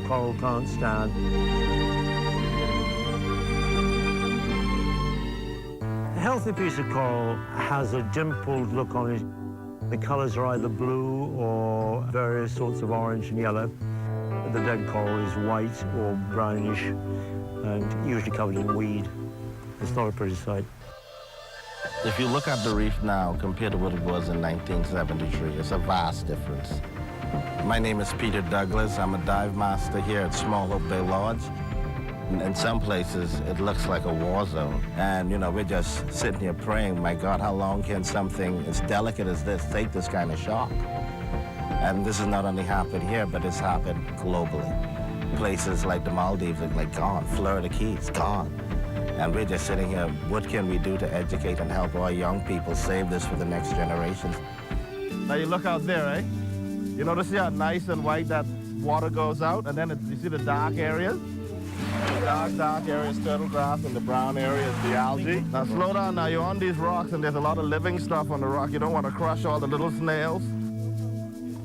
coral can't stand. A healthy piece of coral has a dimpled look on it. The colors are either blue or various sorts of orange and yellow. The dead coral is white or brownish and usually covered in weed. It's not a pretty sight. If you look at the reef now compared to what it was in 1973, it's a vast difference. My name is Peter Douglas. I'm a dive master here at Small Hope Bay Lodge. In some places, it looks like a war zone. And, you know, we're just sitting here praying, my God, how long can something as delicate as this take this kind of shock? And this has not only happened here, but it's happened globally. Places like the Maldives are like gone, Florida Keys, gone. And we're just sitting here, what can we do to educate and help our young people save this for the next generations? Now you look out there, eh? You notice how nice and white that water goes out, and then you see the dark areas? The dark areas, turtle grass, and the brown areas, the algae. Now slow down, now you're on these rocks, and there's a lot of living stuff on the rock. You don't want to crush all the little snails.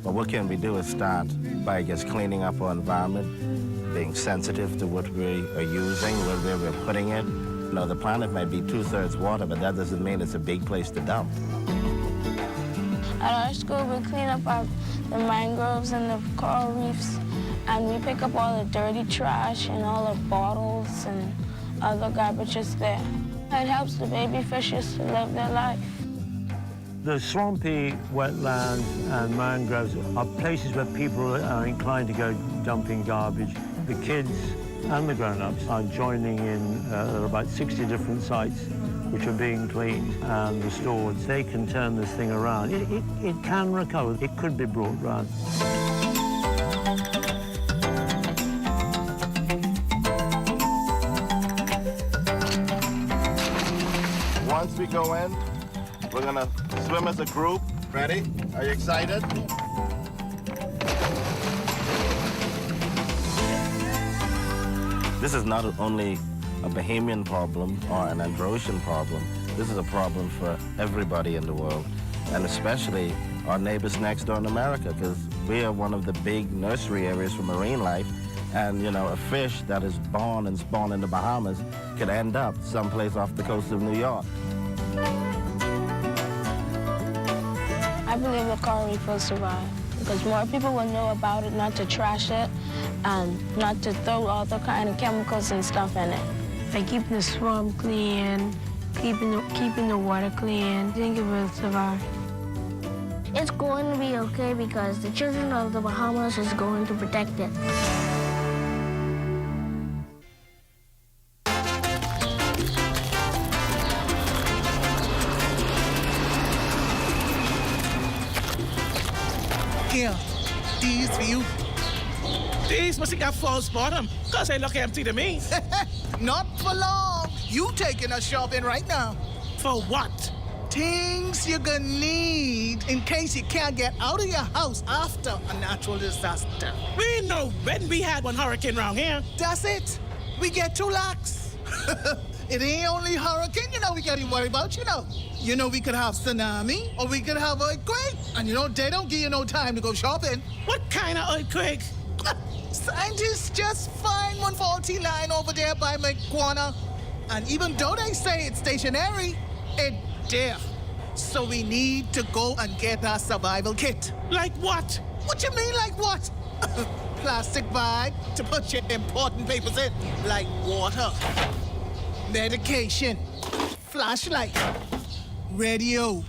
But what can we do is start by just cleaning up our environment, being sensitive to what we are using, where we're putting it. You know, the planet might be 2/3 water, but that doesn't mean it's a big place to dump. At our school, we clean up the mangroves and the coral reefs, and we pick up all the dirty trash and all the bottles and other garbages there. It helps the baby fishes to live their life. The swampy wetlands and mangroves are places where people are inclined to go dumping garbage. The kids and the grown-ups are joining in. There are about 60 different sites which are being cleaned and restored. They can turn this thing around. It can recover. It could be brought round. Once we go in, we're gonna swim as a group. Ready? Are you excited? This is not only a Bahamian problem or an Androsian problem. This is a problem for everybody in the world, and especially our neighbors next door in America, because we are one of the big nursery areas for marine life. And, you know, a fish that is born and spawned in the Bahamas could end up someplace off the coast of New York. I believe the coral reef will survive because more people will know about it, not to trash it, and not to throw all the kind of chemicals and stuff in it. By keeping the swamp clean, keeping the water clean, I think it will survive. It's going to be okay because the children of the Bahamas is going to protect it. Here, these for you. These must have got false bottom, because they look empty to me. Not for long. You taking us shopping right now. For what? Things you're gonna need in case you can't get out of your house after a natural disaster. We know when we had one hurricane around here. That's it. We get 2 lakhs. It ain't only hurricane, you know, we gotta worry about, you know. You know, we could have tsunami, or we could have earthquake. And you know, they don't give you no time to go shopping. What kind of earthquake? Scientists just find one faulty line over there by my corner. And even though they say it's stationary, it's there. So we need to go and get our survival kit. Like what? What you mean, like what? Plastic bag to put your important papers in, like water, medication, flashlight, radio,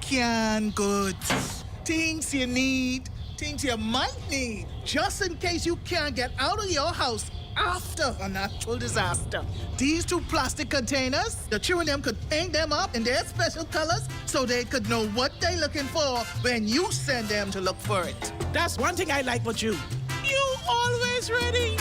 canned goods, things you need, things you might need, just in case you can't get out of your house after a natural disaster. These 2 plastic containers, the children them could paint them up in their special colors so they could know what they're looking for when you send them to look for it. That's one thing I like about you. You always ready.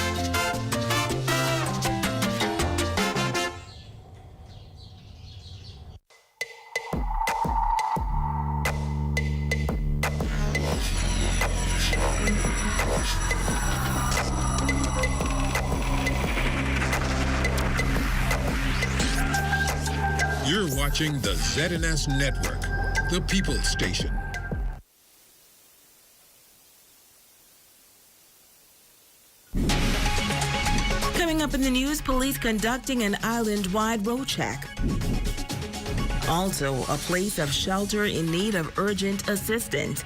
You're watching the ZNS Network, the People's Station. Coming up in the news, police conducting an island-wide road check. Also, a place of shelter in need of urgent assistance.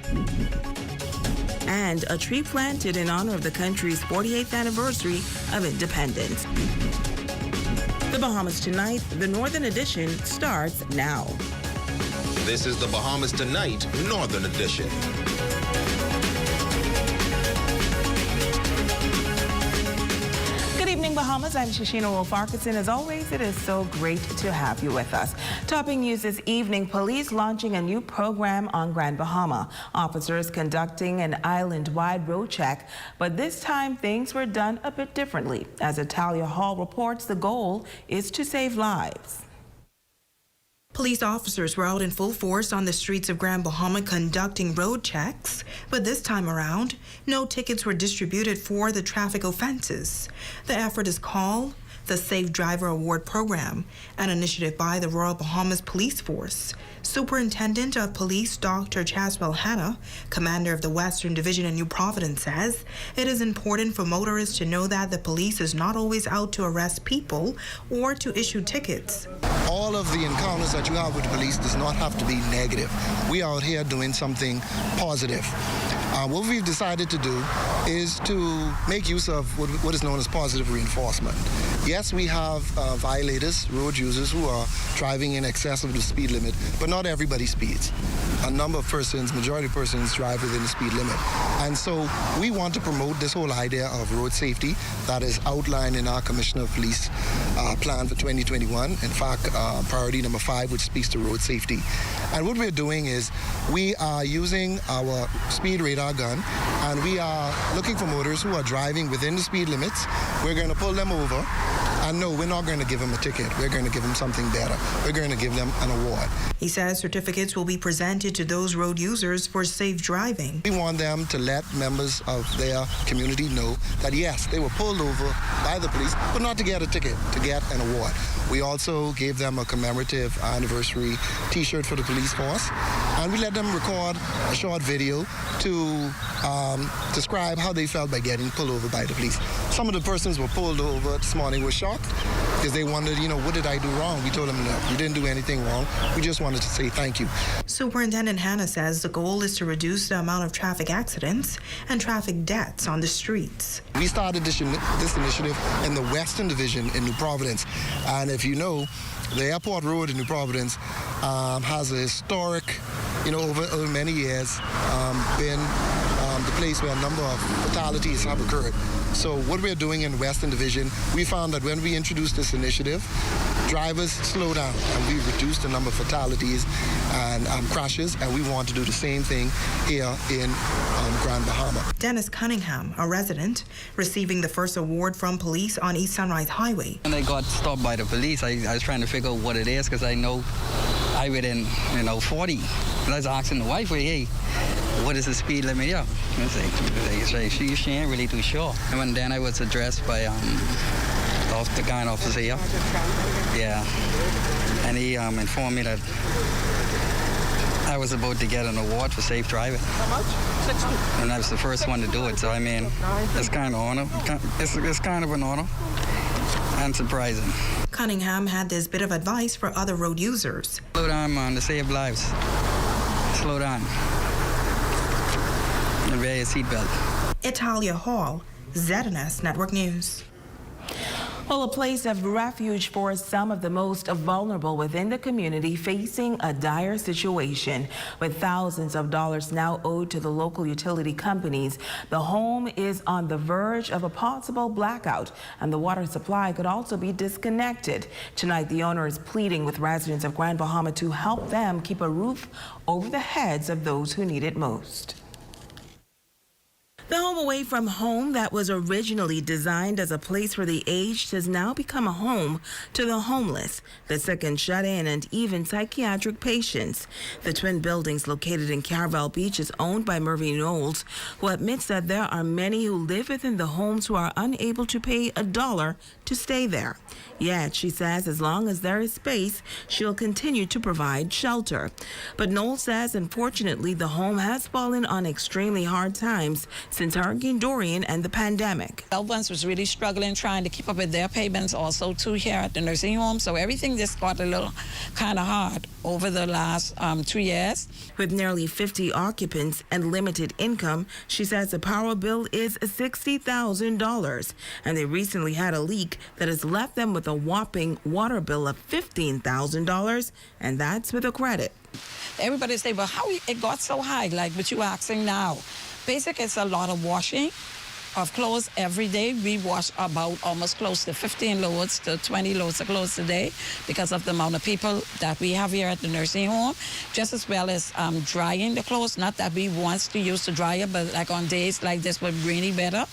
And a tree planted in honor of the country's 48th anniversary of independence. The Bahamas Tonight, the Northern Edition, starts now. This is the Bahamas Tonight, Northern Edition. Good evening, Bahamas. I'm Shashina Wolf-Farquharson. As always, it is so great to have you with us. Topping news this evening, police launching a new program on Grand Bahama. Officers conducting an island-wide road check, but this time things were done a bit differently. As Atalia Hall reports, the goal is to save lives. Police officers were out in full force on the streets of Grand Bahama conducting road checks, but this time around, no tickets were distributed for the traffic offenses. The effort is called the Safe Driver Award Program, an initiative by the Royal Bahamas Police Force. Superintendent of Police Dr. Chaswell Hanna, commander of the Western Division in New Providence, says it is important for motorists to know that the police is not always out to arrest people or to issue tickets. All of the encounters that you have with the police does not have to be negative. We are out here doing something positive. What we've decided to do is to make use of what is known as positive reinforcement. Yes, we have violators, road users who are driving in excess of the speed limit, but not everybody speeds. A number of persons, majority of persons, drive within the speed limit. And so we want to promote this whole idea of road safety that is outlined in our Commissioner of Police plan for 2021. In fact, priority number 5, which speaks to road safety. And what we're doing is we are using our speed radar gun, and we are looking for motorists who are driving within the speed limits. We're going to pull them over. And no, we're not going to give them a ticket. We're going to give them something better. We're going to give them an award. He says certificates will be presented to those road users for safe driving. We want them to let members of their community know that, yes, they were pulled over by the police, but not to get a ticket, to get an award. We also gave them a commemorative anniversary T-shirt for the police force, and we let them record a short video to describe how they felt by getting pulled over by the police. Some of the persons were pulled over this morning were shocked because they wondered, what did I do wrong? We told them, no, you didn't do anything wrong. We just wanted to say thank you. Superintendent Hanna says the goal is to reduce the amount of traffic accidents and traffic deaths on the streets. We started this initiative in the Western Division in New Providence. And if you know, the airport road in New Providence has a historic, over many years, been the place where a number of fatalities have occurred. So what we're doing in Western Division, we found that when we introduced this initiative, drivers slow down, and we reduced the number of fatalities and crashes, and we want to do the same thing here in Grand Bahama. Dennis Cunningham, a resident, receiving the first award from police on East Sunrise Highway. When I got stopped by the police, I was trying to figure out what it is, because I know I within 40. And I was asking the wife, hey, what is the speed limit here? She ain't really too sure. And then I was addressed by the guy officer here. Yeah. And he informed me that I was about to get an award for safe driving. How much? 60. And I was the first one to do it. So, I mean, it's kind of honor. It's kind of an honor and surprising. Cunningham had this bit of advice for other road users. Slow down, man, to save lives. Slow down. And wear your seatbelt. Italia Hall, ZNS Network News. Well, a place of refuge for some of the most vulnerable within the community facing a dire situation. With thousands of dollars now owed to the local utility companies, the home is on the verge of a possible blackout, and the water supply could also be disconnected. Tonight, the owner is pleading with residents of Grand Bahama to help them keep a roof over the heads of those who need it most. The home away from home that was originally designed as a place for the aged has now become a home to the homeless, the sick and shut-in, and even psychiatric patients. The twin buildings located in Caravel Beach is owned by Murphy Knowles, who admits that there are many who live within the homes who are unable to pay $1 to stay there. Yet, she says, as long as there is space, she'll continue to provide shelter. But Knowles says, unfortunately, the home has fallen on extremely hard times since since Hurricane Dorian and the pandemic. Loved ones was really struggling trying to keep up with their payments also too here at the nursing home. So everything just got a little kind of hard over the last 2 years. With nearly 50 occupants and limited income, she says the power bill is $60,000. And they recently had a leak that has left them with a whopping water bill of $15,000. And that's with a credit. Everybody say, well, how it got so high, like what you asking now? Basically, it's a lot of washing of clothes every day. We wash about almost close to 15 loads to 20 loads of clothes a day because of the amount of people that we have here at the nursing home, just as well as drying the clothes. Not that we want to use the dryer, but like on days like this with rainy weather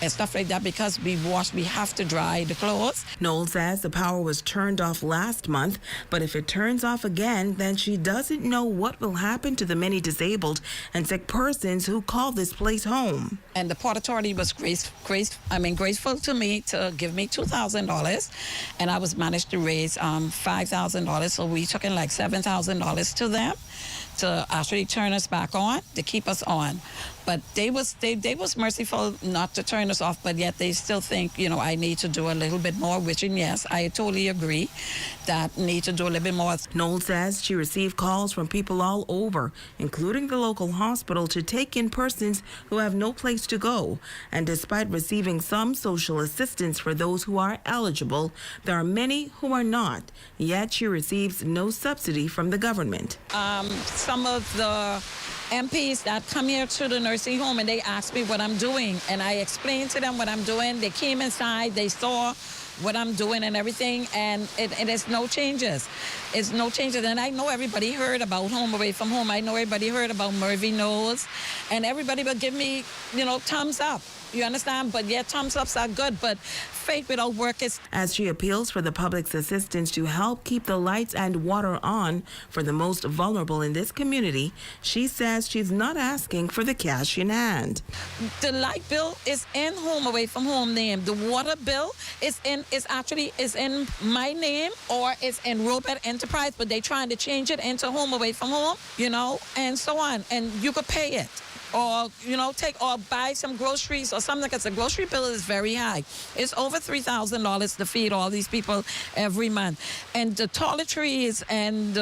and stuff like that, because we have to dry the clothes. Noel says the power was turned off last month, but if it turns off again, then she doesn't know what will happen to the many disabled and sick persons who call this place home. And the Port Authority was grateful to me to give me $2,000, and I was managed to raise $5,000, so we took in like $7,000 to them to actually turn us back on, to keep us on. But they was merciful not to turn us off, but yet they still think, I need to do a little bit more, which, and yes, I totally agree that need to do a little bit more. Noel says she received calls from people all over, including the local hospital, to take in persons who have no place to go. And despite receiving some social assistance for those who are eligible, there are many who are not. Yet she receives no subsidy from the government. Some of the MPs that come here to the nursing home and they ask me what I'm doing, and I explain to them what I'm doing. They came inside, they saw what I'm doing and everything, and it's no changes. It's no changes. And I know everybody heard about Home Away from Home. I know everybody heard about Murphy Knows, and everybody will give me, thumbs up. You understand? But yeah, thumbs ups are good, but faith without work is... As she appeals for the public's assistance to help keep the lights and water on for the most vulnerable in this community, she says she's not asking for the cash in hand. The light bill is in Home Away from Home name. The water bill is in my name, or it's in Robert Enterprise, but they're trying to change it into Home Away from Home, and so on. And you could pay it. Or, or buy some groceries or something, because the grocery bill is very high. It's over $3,000 to feed all these people every month. And the toiletries and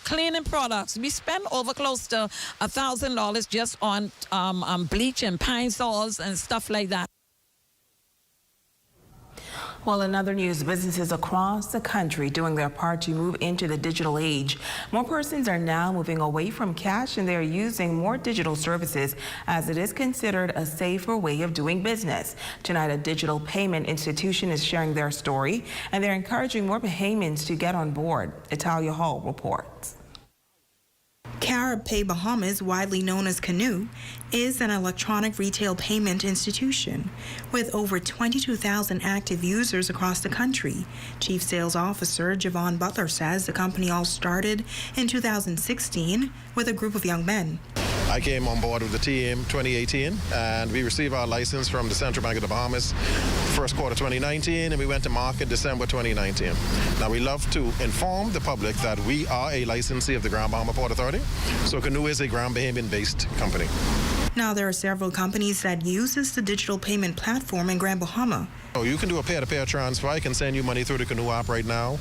cleaning products, we spend over close to $1,000 just on bleach and pine sols and stuff like that. Well, in other news, businesses across the country doing their part to move into the digital age. More persons are now moving away from cash, and they are using more digital services as it is considered a safer way of doing business. Tonight, a digital payment institution is sharing their story, and they're encouraging more Bahamians to get on board. Italia Hall reports. Carib Pay Bahamas, widely known as Canoe, is an electronic retail payment institution with over 22,000 active users across the country. Chief Sales Officer Javon Butler says the company all started in 2016 with a group of young men. I came on board with the team 2018, and we received our license from the Central Bank of the Bahamas first quarter 2019, and we went to market December 2019. Now, we love to inform the public that we are a licensee of the Grand Bahama Port Authority, so Canoe is a Grand Bahamian-based company. Now, there are several companies that uses the digital payment platform in Grand Bahama. Oh, you can do a peer-to-peer transfer. I can send you money through the Canoe app right now.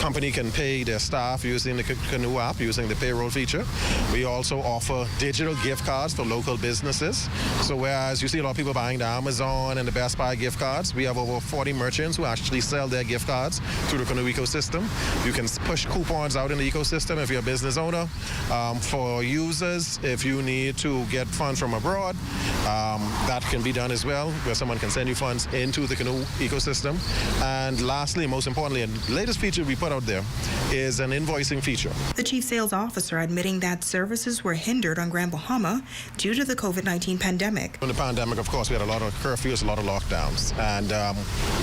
Company can pay their staff using the Canoe app, using the payroll feature. We also offer digital gift cards for local businesses. So whereas you see a lot of people buying the Amazon and the Best Buy gift cards, we have over 40 merchants who actually sell their gift cards through the Canoe ecosystem. You can push coupons out in the ecosystem if you're a business owner. For users, if you need to get funds from abroad, that can be done as well, where someone can send you funds into the Canoe ecosystem. And lastly, most importantly, and the latest feature we put out there is an invoicing feature. The chief sales officer admitting that services were hindered on Grand Bahama due to the COVID-19 pandemic. In the pandemic, of course, we had a lot of curfews, a lot of lockdowns, and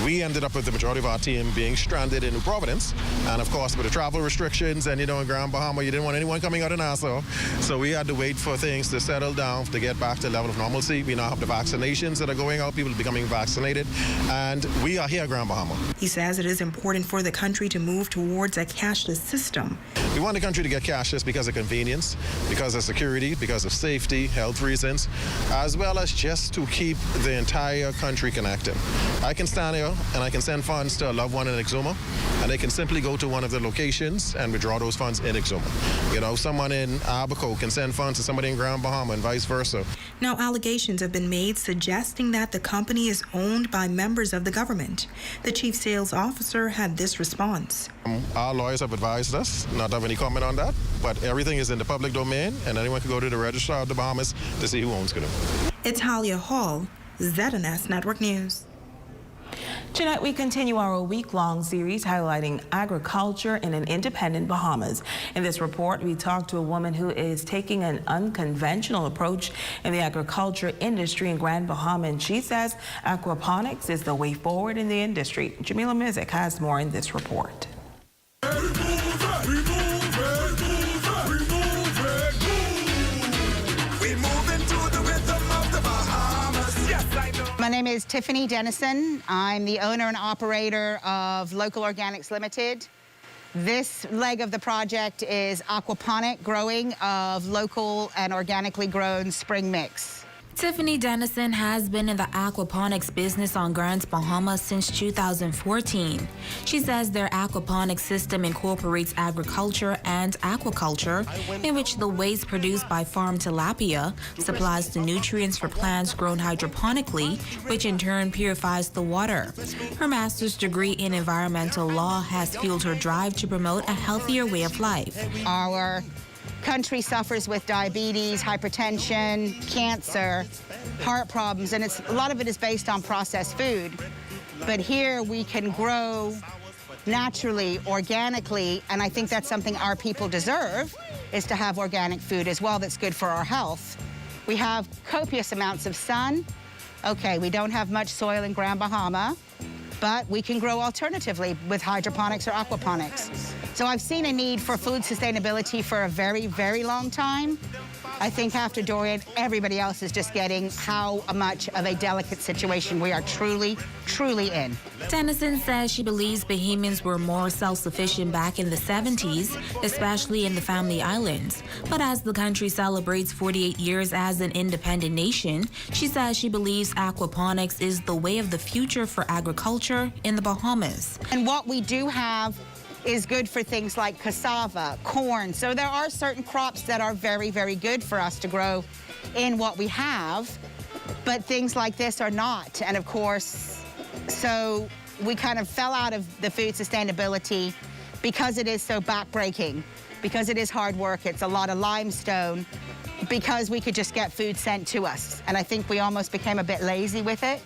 we ended up with the majority of our team being stranded in New Providence. And of course, with the travel restrictions, and in Grand Bahama, you didn't want anyone coming out of Nassau, so we had to wait for things to settle down to get back to the level of normalcy. We now have the vaccinations that are going out, people becoming vaccinated, and we are here at Grand Bahama. He says it is important for the country to move towards a cashless system. We want the country to get cashless because of convenience, because of security, because of safety, health reasons, as well as just to keep the entire country connected. I can stand here and I can send funds to a loved one in Exuma, and they can simply go to one of the locations and withdraw those funds in Exuma. You know, someone in Abaco can send funds to somebody in Grand Bahama and vice versa. Now, allegations have been made suggesting that the company is owned by members of the government. The chief sales officer had this response. Our lawyers have advised us not to have any comment on that, but everything is in the public domain, and anyone can go to the Registrar of the Bahamas to see who owns Canoe. It's Talia Hall, ZNS Network News. Tonight, we continue our week-long series highlighting agriculture in an independent Bahamas. In this report, we talk to a woman who is taking an unconventional approach in the agriculture industry in Grand Bahama, and she says aquaponics is the way forward in the industry. Jamila Mizik has more in this report. My name is Tiffany Dennison. I'm the owner and operator of Local Organics Limited. This leg of the project is aquaponic growing of local and organically grown spring mix. Tiffany Dennison has been in the aquaponics business on Grand Bahama since 2014. She says their aquaponics system incorporates agriculture and aquaculture, in which the waste produced by farm tilapia supplies the nutrients for plants grown hydroponically, which in turn purifies the water. Her master's degree in environmental law has fueled her drive to promote a healthier way of life. Our country suffers with diabetes, hypertension, cancer, heart problems, and a lot of it is based on processed food. But here we can grow naturally, organically, and I think that's something our people deserve, is to have organic food as well that's good for our health. We have copious amounts of sun. Okay, we don't have much soil in Grand Bahama, but we can grow alternatively with hydroponics or aquaponics. So I've seen a need for food sustainability for a very, very long time. I think after Dorian, everybody else is just getting how much of a delicate situation we are truly, truly in. Dennison says she believes Bahamians were more self-sufficient back in the 70s, especially in the Family Islands. But as the country celebrates 48 years as an independent nation, she says she believes aquaponics is the way of the future for agriculture in the Bahamas. And what we do have is good for things like cassava, corn. So there are certain crops that are very, very good for us to grow in what we have, but things like this are not. And of course, so we kind of fell out of the food sustainability because it is so backbreaking, because it is hard work, it's a lot of limestone, because we could just get food sent to us. And I think we almost became a bit lazy with it.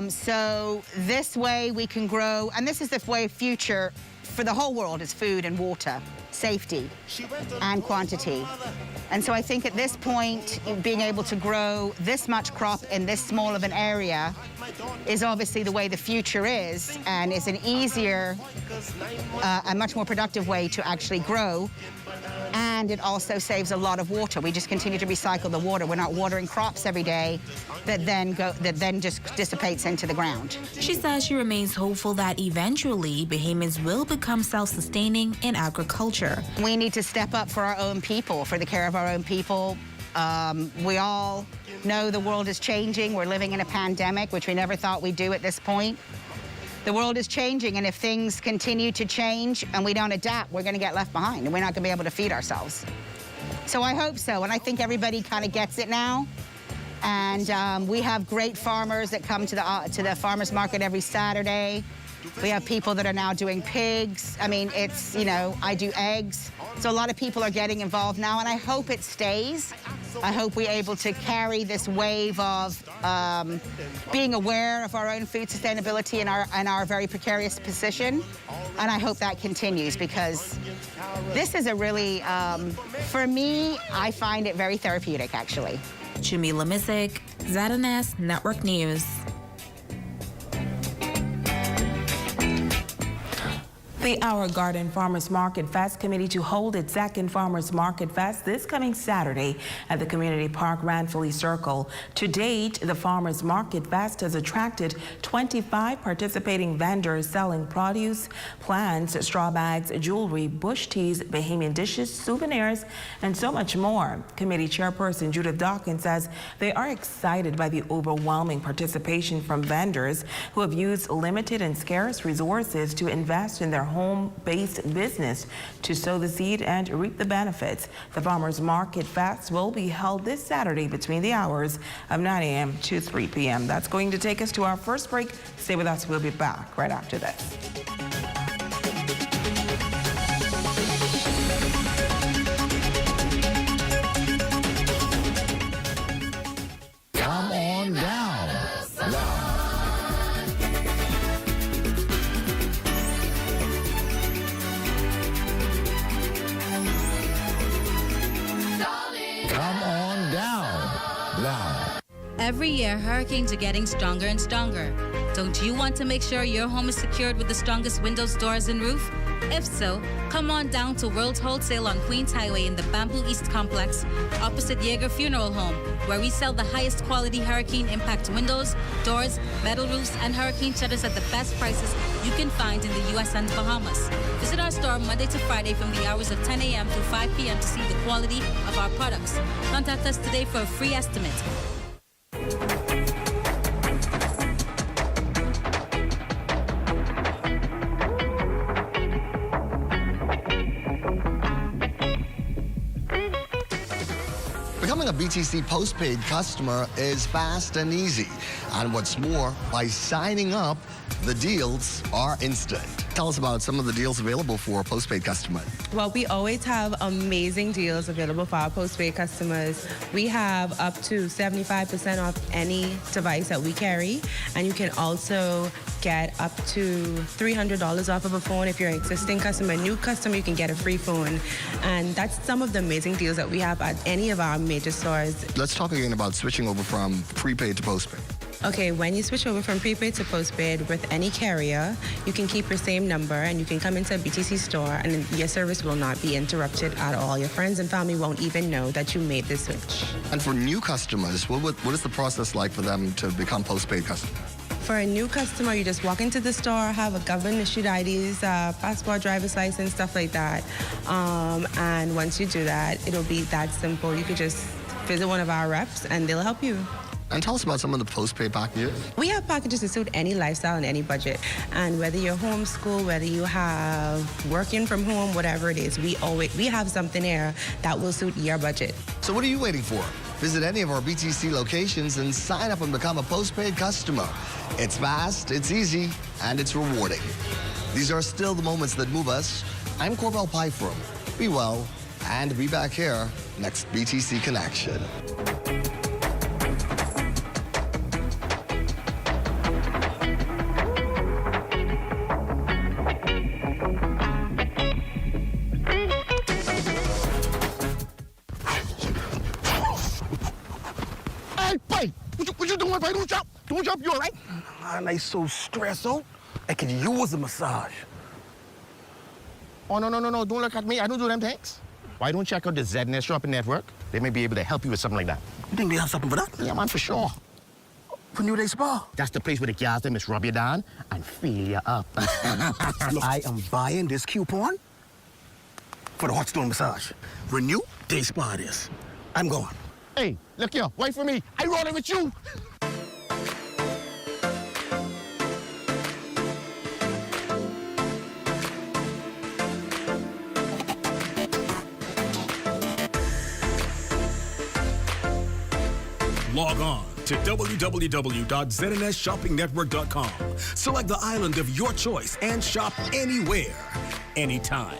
So this way we can grow, and this is the way future for the whole world is food and water, safety and quantity. And so I think at this point, being able to grow this much crop in this small of an area is obviously the way the future is, and is an easier, a much more productive way to actually grow. And it also saves a lot of water. We just continue to recycle the water. We're not watering crops every day that then just dissipates into the ground. She says she remains hopeful that eventually Bahamians will become self-sustaining in agriculture. We need to step up for our own people, for the care of our own people. We all know the world is changing. We're living in a pandemic, which we never thought we'd do at this point. The world is changing, and if things continue to change and we don't adapt, we're going to get left behind, and we're not going to be able to feed ourselves. So I hope so, and I think everybody kind of gets it now. And we have great farmers that come to the farmers market every Saturday. We have people that are now doing pigs. I mean, it's, you know, I do eggs. So a lot of people are getting involved now, and I hope it stays. I hope we're able to carry this wave of being aware of our own food sustainability and our very precarious position. And I hope that continues, because this is a really, for me, I find it very therapeutic, actually. Jamila Mizik, ZNS Network News. The Our Garden Farmers Market Fest committee to hold its second Farmers Market Fest this coming Saturday at the Community Park Ranfilly Circle. To date, the Farmers Market Fest has attracted 25 participating vendors selling produce, plants, straw bags, jewelry, bush teas, Bahamian dishes, souvenirs, and so much more. Committee Chairperson Judith Dawkins says they are excited by the overwhelming participation from vendors who have used limited and scarce resources to invest in their home-based business to sow the seed and reap the benefits. The Farmers Market Fest will be held this Saturday between the hours of 9 a.m. to 3 p.m. That's going to take us to our first break. Stay with us. We'll be back right after this. Come on down. Come on down. Every year, hurricanes are getting stronger and stronger. Don't you want to make sure your home is secured with the strongest windows, doors, and roof? If so, come on down to World's Wholesale on Queens Highway in the Bamboo East Complex, opposite Yeager Funeral Home, where we sell the highest quality hurricane impact windows, doors, metal roofs, and hurricane shutters at the best prices you can find in the U.S. and Bahamas. Visit our store Monday to Friday from the hours of 10 a.m. to 5 p.m. to see the quality of our products. Contact us today for a free estimate. Becoming a BTC postpaid customer is fast and easy. And what's more, by signing up, the deals are instant. Tell us about some of the deals available for a postpaid customer. Well, we always have amazing deals available for our postpaid customers. We have up to 75% off any device that we carry. And you can also get up to $300 off of a phone. If you're an existing customer, a new customer, you can get a free phone. And that's some of the amazing deals that we have at any of our major stores. Let's talk again about switching over from prepaid to postpaid. Okay, when you switch over from prepaid to postpaid with any carrier, you can keep your same number and you can come into a BTC store and your service will not be interrupted at all. Your friends and family won't even know that you made the switch. And for new customers, what is the process like for them to become postpaid customers? For a new customer, you just walk into the store, have a government-issued IDs, passport, driver's license, stuff like that. And once you do that, it'll be that simple. You could just visit one of our reps and they'll help you. And tell us about some of the postpaid packages. We have packages to suit any lifestyle and any budget. And whether you're homeschool, whether you have working from home, whatever it is, we have something there that will suit your budget. So what are you waiting for? Visit any of our BTC locations and sign up and become a postpaid customer. It's fast, it's easy, and it's rewarding. These are still the moments that move us. I'm Corbell Pyfrom. Be well, and be back here next BTC Connection. What you doing, baby? Don't jump, you all right? Man, they so stressed out. I could use a massage. Oh, no, don't look at me. I don't do them things. Why don't you check out the ZNS Shopping Network? They may be able to help you with something like that. You think they have something for that? Yeah, man, for sure. For New Day Spa. That's the place where the girls, they must rub you down and fill you up. I am buying this coupon for the hot stone massage. Renew Day Spa it is. I'm going. Hey, look here, wait for me. I rolling with you. Log on to www.znsshoppingnetwork.com. Select the island of your choice and shop anywhere, anytime.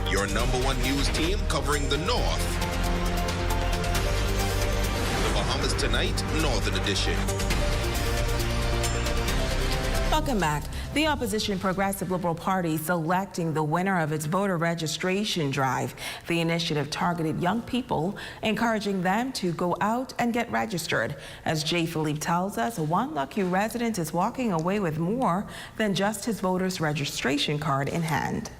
Your #1 news team covering the North. The Bahamas Tonight, Northern Edition. Welcome back. The opposition Progressive Liberal Party selecting the winner of its voter registration drive. The initiative targeted young people, encouraging them to go out and get registered. As Jay Philippe tells us, one lucky resident is walking away with more than just his voter's registration card in hand.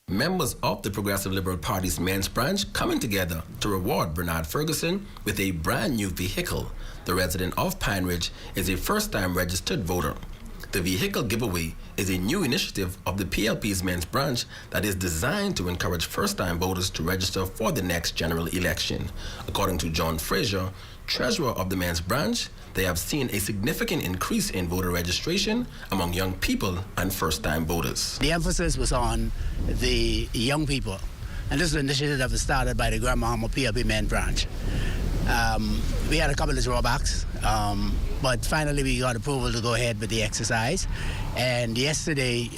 Members of the Progressive Liberal Party's men's branch coming together to reward Bernard Ferguson with a brand new vehicle. The resident of Pine Ridge is a first-time registered voter. The vehicle giveaway is a new initiative of the PLP's men's branch that is designed to encourage first-time voters to register for the next general election. According to John Frazier, treasurer of the men's branch, they have seen a significant increase in voter registration among young people and first-time voters. The emphasis was on the young people, and this is an initiative that was started by the Grand Bahama PLP men's branch. We had a couple of drawbacks, but finally we got approval to go ahead with the exercise. And yesterday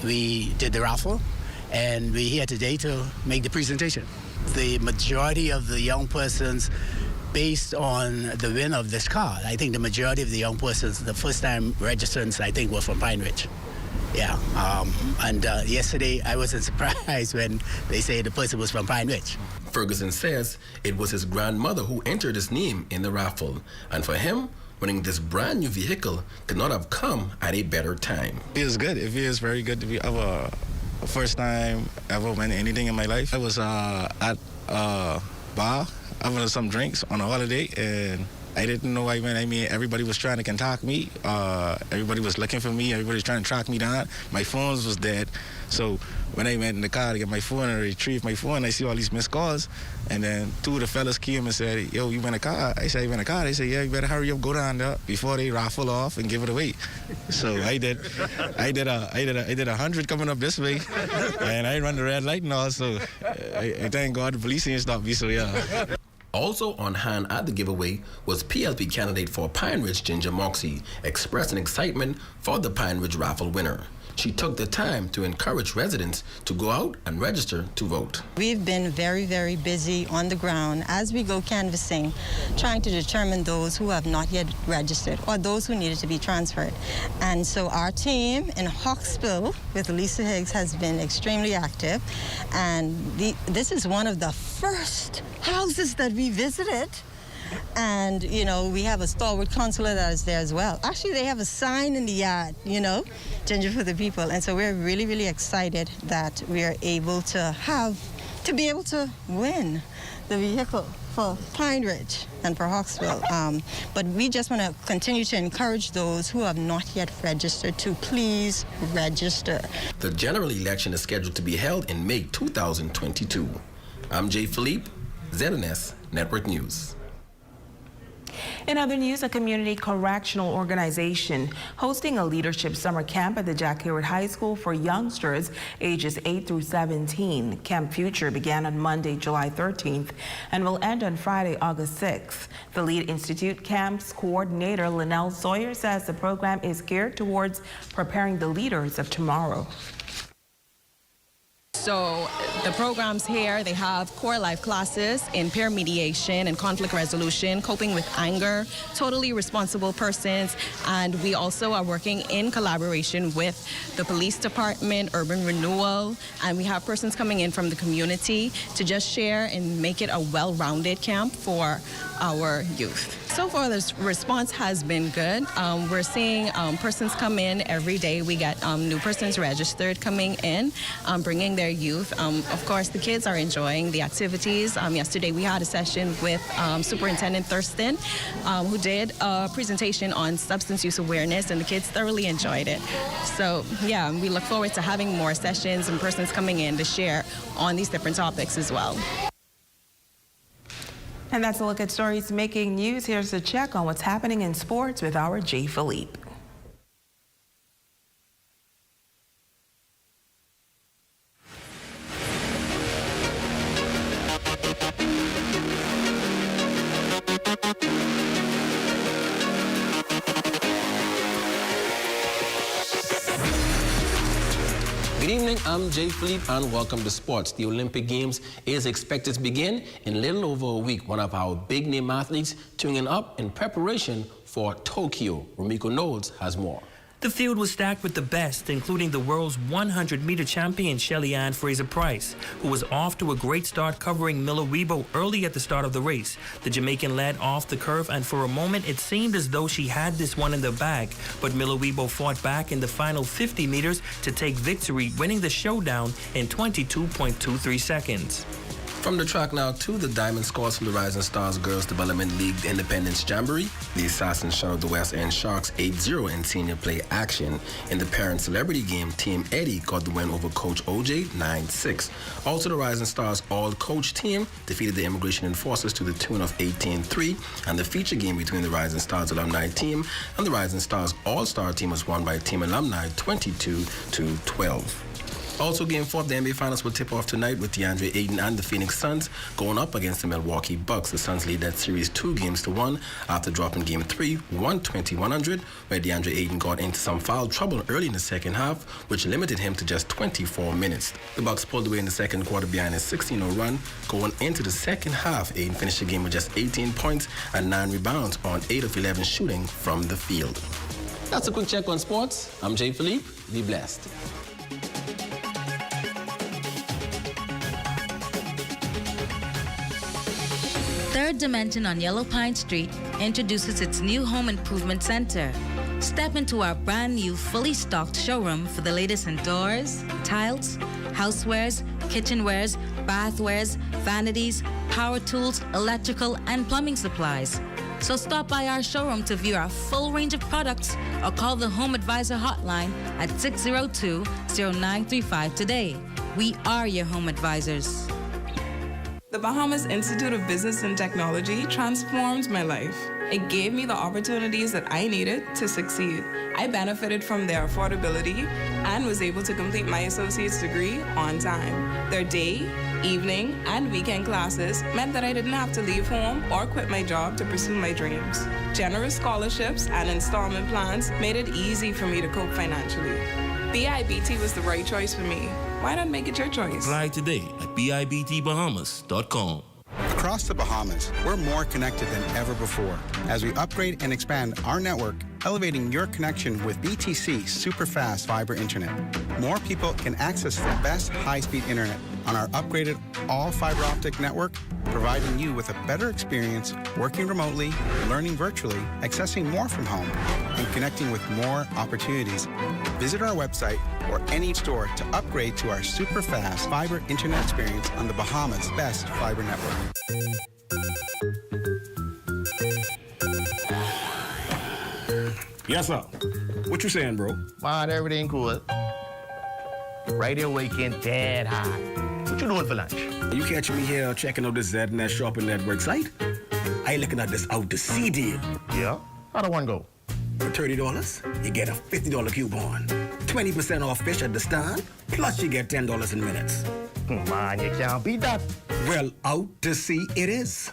we did the raffle, and we're here today to make the presentation. The majority of the young persons, based on the win of this card, I think the majority of the young persons, the first-time registrants, I think, were from Pine Ridge. Yeah, and yesterday I wasn't surprised when they say the person was from Pine Ridge. Ferguson says it was his grandmother who entered his name in the raffle, and for him, winning this brand new vehicle could not have come at a better time. It feels good. It feels very good to be a first time ever win anything in my life. I was at a bar having some drinks on a holiday, and I didn't know I went. I mean, everybody was trying to contact me. Everybody was looking for me. Everybody was trying to track me down. My phone was dead. So when I went in the car to get my phone and retrieve my phone, I see all these missed calls. And then two of the fellas came and said, "Yo, you win a car?" I said, "I win a car." They said, "Yeah, you better hurry up, go down there before they raffle off and give it away." So I did 100 coming up this way, and I run the red light and all. So I thank God the police didn't stop me. So yeah. Also on hand at the giveaway was PLP candidate for Pine Ridge, Ginger Moxie, expressing excitement for the Pine Ridge raffle winner. She took the time to encourage residents to go out and register to vote. We've been very, very busy on the ground as we go canvassing, trying to determine those who have not yet registered or those who needed to be transferred. And so our team in Hawksville with Lisa Higgs has been extremely active. And this is one of the first houses that we visited. And, you know, we have a stalwart counselor that is there as well. Actually, they have a sign in the yard, you know, Ginger for the People. And so we're really, really excited that we are able to be able to win the vehicle for Pine Ridge and for Hawksville. But we just want to continue to encourage those who have not yet registered to please register. The general election is scheduled to be held in May 2022. I'm Jay Philippe, ZNS Network News. In other news, a community correctional organization hosting a leadership summer camp at the Jack Hayward High School for youngsters ages 8 through 17. Camp Future began on Monday, July 13th and will end on Friday, August 6th. The Lead Institute Camps coordinator Linnell Sawyer says the program is geared towards preparing the leaders of tomorrow. So the programs here, they have core life classes in peer mediation and conflict resolution, coping with anger, totally responsible persons, and we also are working in collaboration with the police department, urban renewal, and we have persons coming in from the community to just share and make it a well-rounded camp for our youth. So far, the response has been good. We're seeing persons come in every day. We get new persons registered coming in, bringing their youth. Of course, the kids are enjoying the activities. Yesterday, we had a session with Superintendent Thurston, who did a presentation on substance use awareness, and the kids thoroughly enjoyed it. So, yeah, we look forward to having more sessions and persons coming in to share on these different topics as well. And that's a look at stories making news. Here's a check on what's happening in sports with our Jay Philippe. Good evening, I'm Jay Philippe and welcome to sports. The Olympic Games is expected to begin in little over a week. One of our big name athletes tuning up in preparation for Tokyo. Rumiko Knowles has more. The field was stacked with the best, including the world's 100-meter champion Shelly-Ann Fraser-Price, who was off to a great start covering Miller Rebo early at the start of the race. The Jamaican led off the curve, and for a moment it seemed as though she had this one in the bag. But Miller Rebo fought back in the final 50 meters to take victory, winning the showdown in 22.23 seconds. From the track now to the diamond scores from the Rising Stars Girls Development League Independence Jamboree. The Assassins shut out the West End Sharks 8-0 in senior play action. In the parent celebrity game, Team Eddie got the win over Coach OJ 9-6. Also, the Rising Stars all-coach team defeated the Immigration Enforcers to the tune of 18-3. And the feature game between the Rising Stars alumni team and the Rising Stars all-star team was won by Team Alumni 22-12. Also, Game 4 of the NBA Finals will tip off tonight with DeAndre Ayton and the Phoenix Suns going up against the Milwaukee Bucks. The Suns lead that series 2-1 after dropping Game 3, 120-100, where DeAndre Ayton got into some foul trouble early in the second half, which limited him to just 24 minutes. The Bucks pulled away in the second quarter behind a 16-0 run. Going into the second half, Ayton finished the game with just 18 points and 9 rebounds on 8 of 11 shooting from the field. That's a quick check on sports. I'm Jay Philippe. Be blessed. Third Dimension on Yellow Pine Street introduces its new home improvement center. Step into our brand new fully stocked showroom for the latest in doors, tiles, housewares, kitchenwares, bathwares, vanities, power tools, electrical, and plumbing supplies. So stop by our showroom to view our full range of products or call the Home Advisor hotline at 602-0935 today. We are your home advisors. The Bahamas Institute of Business and Technology transformed my life. It gave me the opportunities that I needed to succeed. I benefited from their affordability and was able to complete my associate's degree on time. Their day, evening, and weekend classes meant that I didn't have to leave home or quit my job to pursue my dreams. Generous scholarships and installment plans made it easy for me to cope financially. BIBT was the right choice for me. Why not make it your choice? Apply today at BIBTBahamas.com. Across the Bahamas, we're more connected than ever before as we upgrade and expand our network, elevating your connection with BTC Superfast Fiber Internet. More people can access the best high-speed internet on our upgraded all-fiber optic network, providing you with a better experience working remotely, learning virtually, accessing more from home, and connecting with more opportunities. Visit our website or any store to upgrade to our super fast fiber internet experience on the Bahamas' best fiber network. Yes, sir. What you saying, bro? Man, everything cool. Radio weekend dead hot. What you doing for lunch? You catch me here checking out the ZNS Shopping Network site? I looking at this out to sea deal. Yeah? How do one go? For $30, you get a $50 coupon. 20% off fish at the stand, plus you get $10 in minutes. Man, you can't beat that. Well, out to sea it is.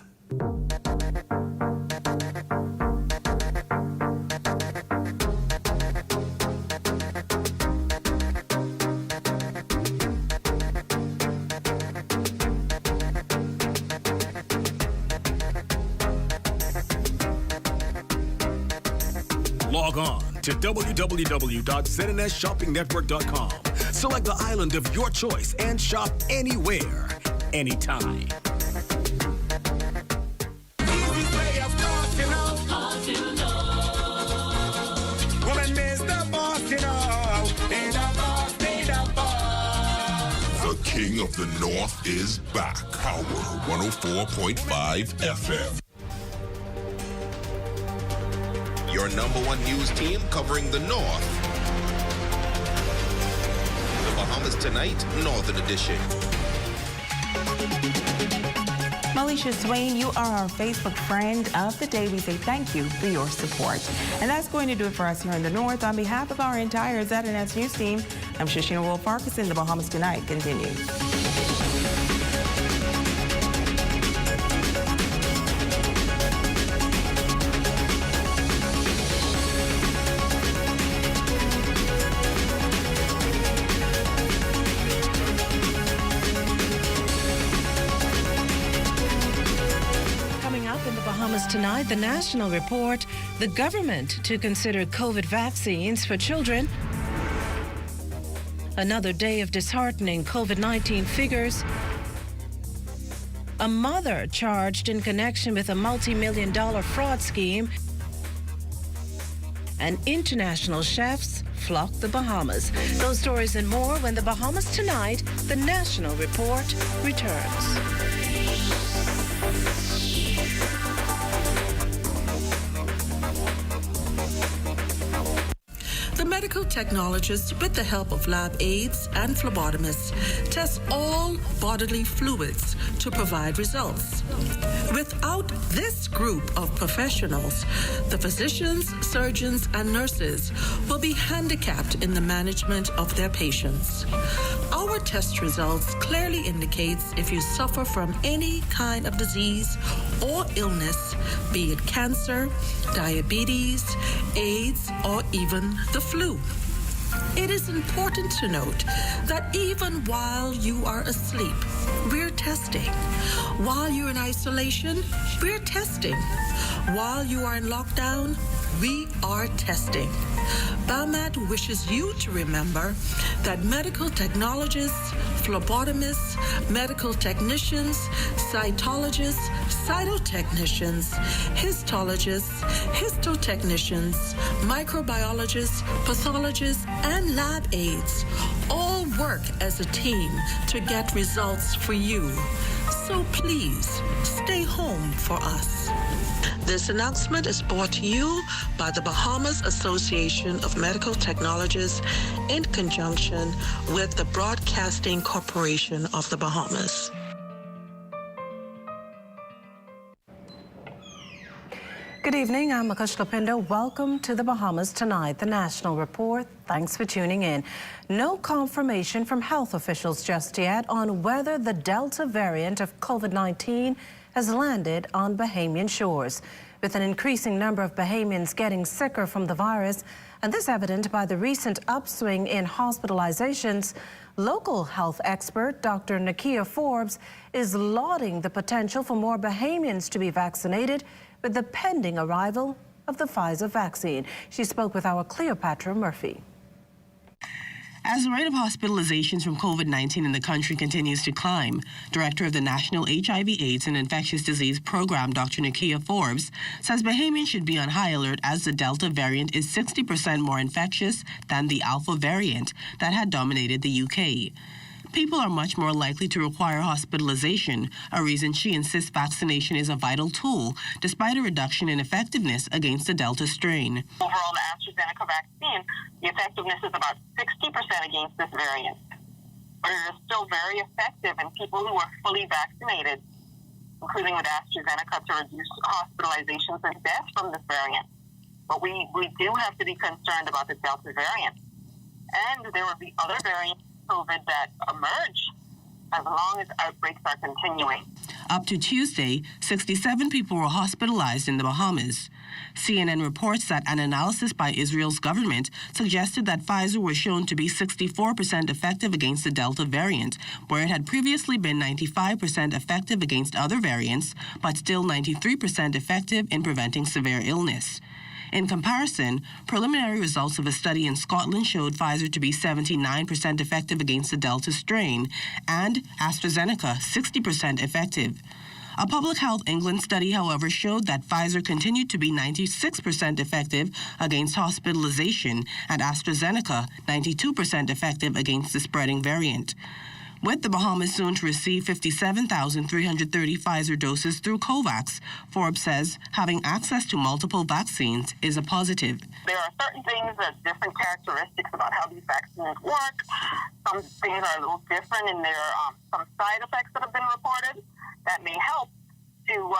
Log on to www.znsshoppingnetwork.com. Select the island of your choice and shop anywhere, anytime. The King of the North is back. Power 104.5 FM. Your #1 news team covering the North. The Bahamas Tonight, Northern Edition. Malisha Swain, you are our Facebook friend of the day. We say thank you for your support. And that's going to do it for us here in the North. On behalf of our entire ZNS News team, I'm Shishina Will-Farquharson. The Bahamas Tonight continues. Tonight, the national report, the government to consider COVID vaccines for children. Another day of disheartening COVID-19 figures. A mother charged in connection with a multi-million-dollar fraud scheme. And international chefs flock the Bahamas. Those stories and more when the Bahamas Tonight, the national report, returns. The medical technologists, with the help of lab aides and phlebotomists, test all bodily fluids to provide results. Without this group of professionals, the physicians, surgeons, and nurses will be handicapped in the management of their patients. Our test results clearly indicates if you suffer from any kind of disease or illness, be it cancer, diabetes, AIDS, or even the flu. It is important to note that even while you are asleep, we're testing. While you're in isolation, we're testing. While you are in lockdown, we are testing. BAMAT wishes you to remember that medical technologists, phlebotomists, medical technicians, cytologists, cytotechnicians, histologists, histotechnicians, microbiologists, pathologists, and lab aides all work as a team to get results for you. So please, stay home for us. This announcement is brought to you by the Bahamas Association of Medical Technologists in conjunction with the Broadcasting Corporation of the Bahamas. Good evening, I'm Akush Lapindo. Welcome to the Bahamas Tonight, the national report. Thanks for tuning in. No confirmation from health officials just yet on whether the Delta variant of COVID-19 has landed on Bahamian shores, with an increasing number of Bahamians getting sicker from the virus, and this evident by the recent upswing in hospitalizations. Local health expert Dr. Nakia Forbes is lauding the potential for more Bahamians to be vaccinated with the pending arrival of the Pfizer vaccine. She spoke with our Cleopatra Murphy. As the rate of hospitalizations from COVID-19 in the country continues to climb, Director of the National HIV/AIDS and Infectious Disease Program, Dr. Nakia Forbes, says Bahamians should be on high alert as the Delta variant is 60% more infectious than the Alpha variant that had dominated the UK. People are much more likely to require hospitalization, a reason she insists vaccination is a vital tool, despite a reduction in effectiveness against the Delta strain. Overall, the AstraZeneca vaccine, the effectiveness is about 60% against this variant. But it is still very effective in people who are fully vaccinated, including with AstraZeneca, to reduce hospitalizations and deaths from this variant. But we do have to be concerned about the Delta variant. And there will be other variants COVID that emerge as long as outbreaks are continuing. Up to Tuesday, 67 people were hospitalized in the Bahamas. CNN reports that an analysis by Israel's government suggested that Pfizer was shown to be 64% effective against the Delta variant, where it had previously been 95% effective against other variants, but still 93% effective in preventing severe illness. In comparison, preliminary results of a study in Scotland showed Pfizer to be 79% effective against the Delta strain and AstraZeneca 60% effective. A Public Health England study, however, showed that Pfizer continued to be 96% effective against hospitalization and AstraZeneca 92% effective against the spreading variant. With the Bahamas soon to receive 57,330 Pfizer doses through COVAX, Forbes says having access to multiple vaccines is a positive. There are certain things that different characteristics about how these vaccines work. Some things are a little different in their some side effects that have been reported that may help to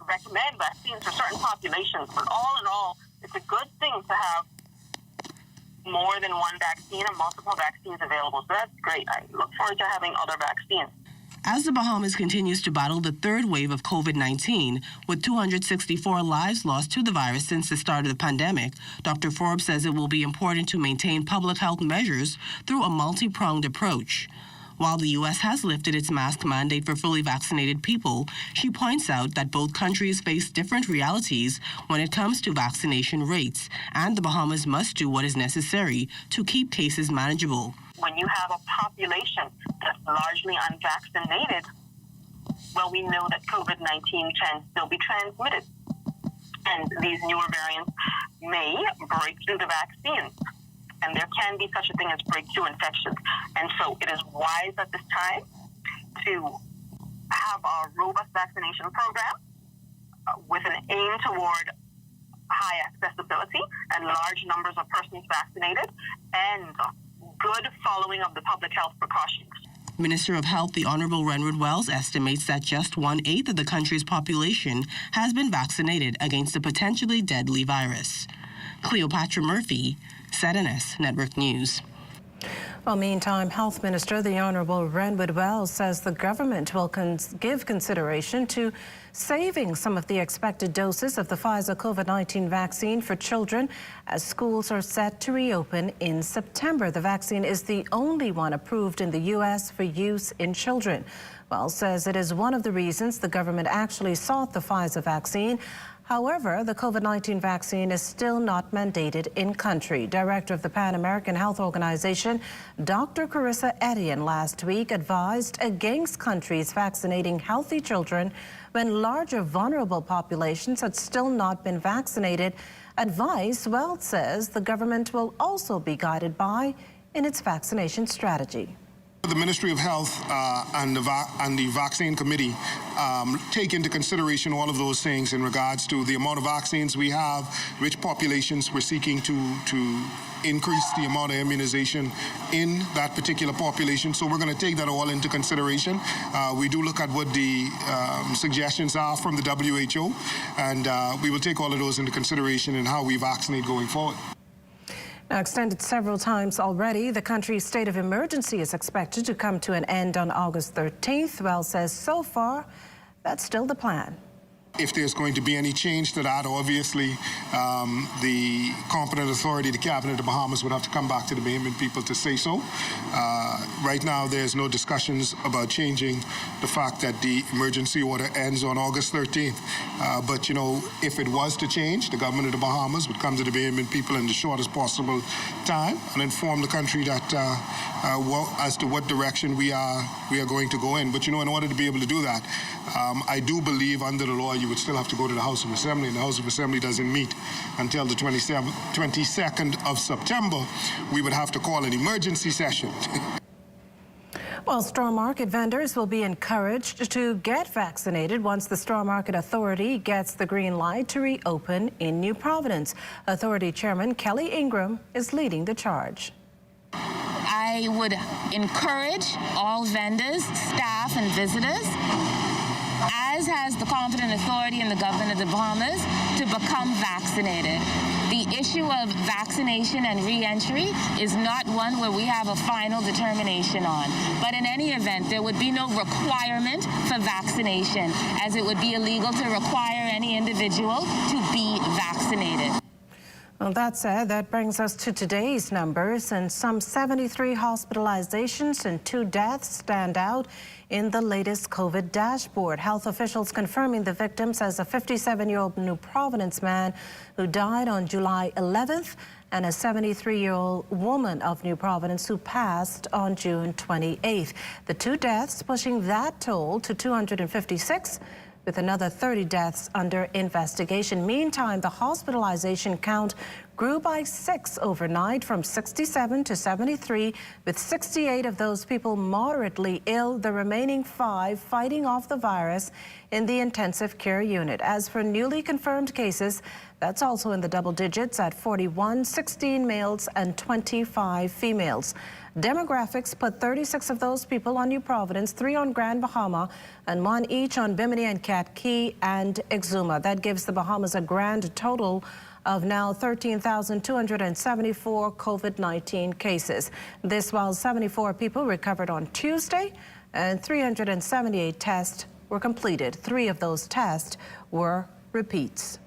recommend vaccines for certain populations. But all in all, it's a good thing to have more than one vaccine and multiple vaccines available. So that's great. I look forward to having other vaccines. As the Bahamas continues to battle the third wave of COVID-19, with 264 lives lost to the virus since the start of the pandemic, Dr. Forbes says it will be important to maintain public health measures through a multi-pronged approach. While the U.S. has lifted its mask mandate for fully vaccinated people, she points out that both countries face different realities when it comes to vaccination rates, and the Bahamas must do what is necessary to keep cases manageable. When you have a population that's largely unvaccinated, well, we know that COVID-19 can still be transmitted. And these newer variants may break through the vaccine. And there can be such a thing as breakthrough infections. And so it is wise at this time to have a robust vaccination program with an aim toward high accessibility and large numbers of persons vaccinated and good following of the public health precautions. Minister of Health, the Honorable Renwood Wells, estimates that just 1/8 of the country's population has been vaccinated against the potentially deadly virus. Cleopatra Murphy, ZNS Network News. Well, meantime, Health Minister, the Honorable Renwood Wells, says the government will give consideration to saving some of the expected doses of the Pfizer COVID-19 vaccine for children as schools are set to reopen in September. The vaccine is the only one approved in the U.S. for use in children. Wells says it is one of the reasons the government actually sought the Pfizer vaccine. However, the COVID-19 vaccine is still not mandated in country. Director of the Pan American Health Organization, Dr. Carissa Etienne, last week advised against countries vaccinating healthy children when larger vulnerable populations had still not been vaccinated. Advice, Wells says, the government will also be guided by in its vaccination strategy. The Ministry of Health and the Vaccine Committee take into consideration all of those things in regards to the amount of vaccines we have, which populations we're seeking to increase the amount of immunization in that particular population. So we're going to take that all into consideration. We do look at what the suggestions are from the WHO, and we will take all of those into consideration in how we vaccinate going forward. Now, extended several times already, the country's state of emergency is expected to come to an end on August 13th. Wells says so far, that's still the plan. If there's going to be any change to that, obviously, the competent authority, the Cabinet of the Bahamas, would have to come back to the Bahamian people to say so. Right now, there's no discussions about changing the fact that the emergency order ends on August 13th. But, you know, if it was to change, the government of the Bahamas would come to the Bahamian people in the shortest possible time and inform the country that as to what direction we are going to go in. But, you know, in order to be able to do that, I do believe under the law you would still have to go to the House of Assembly, and the House of Assembly doesn't meet until the 22nd of September. We would have to call an emergency session. Well, straw market vendors will be encouraged to get vaccinated once the Straw Market Authority gets the green light to reopen in New Providence. Authority Chairman Kelly Ingram is leading the charge. I would encourage all vendors, staff, and visitors, as has the competent authority in the government of the Bahamas, to become vaccinated. The issue of vaccination and re-entry is not one where we have a final determination on. But in any event, there would be no requirement for vaccination, as it would be illegal to require any individual to be vaccinated. Well, that said, that brings us to today's numbers, and some 73 hospitalizations and 2 deaths stand out in the latest COVID dashboard. Health officials confirming the victims as a 57-year-old New Providence man who died on July 11th and a 73-year-old woman of New Providence who passed on June 28th. The 2 deaths pushing that toll to 256, with another 30 deaths under investigation. Meantime, the hospitalization count grew by 6 overnight from 67 to 73, with 68 of those people moderately ill, the remaining 5 fighting off the virus in the intensive care unit. As for newly confirmed cases, that's also in the double digits at 41, 16 males and 25 females. Demographics put 36 of those people on New Providence, 3 on Grand Bahama, and 1 each on Bimini and Cat Key and Exuma. That gives the Bahamas a grand total of now 13,274 COVID-19 cases. This while 74 people recovered on Tuesday and 378 tests were completed. 3 of those tests were repeats.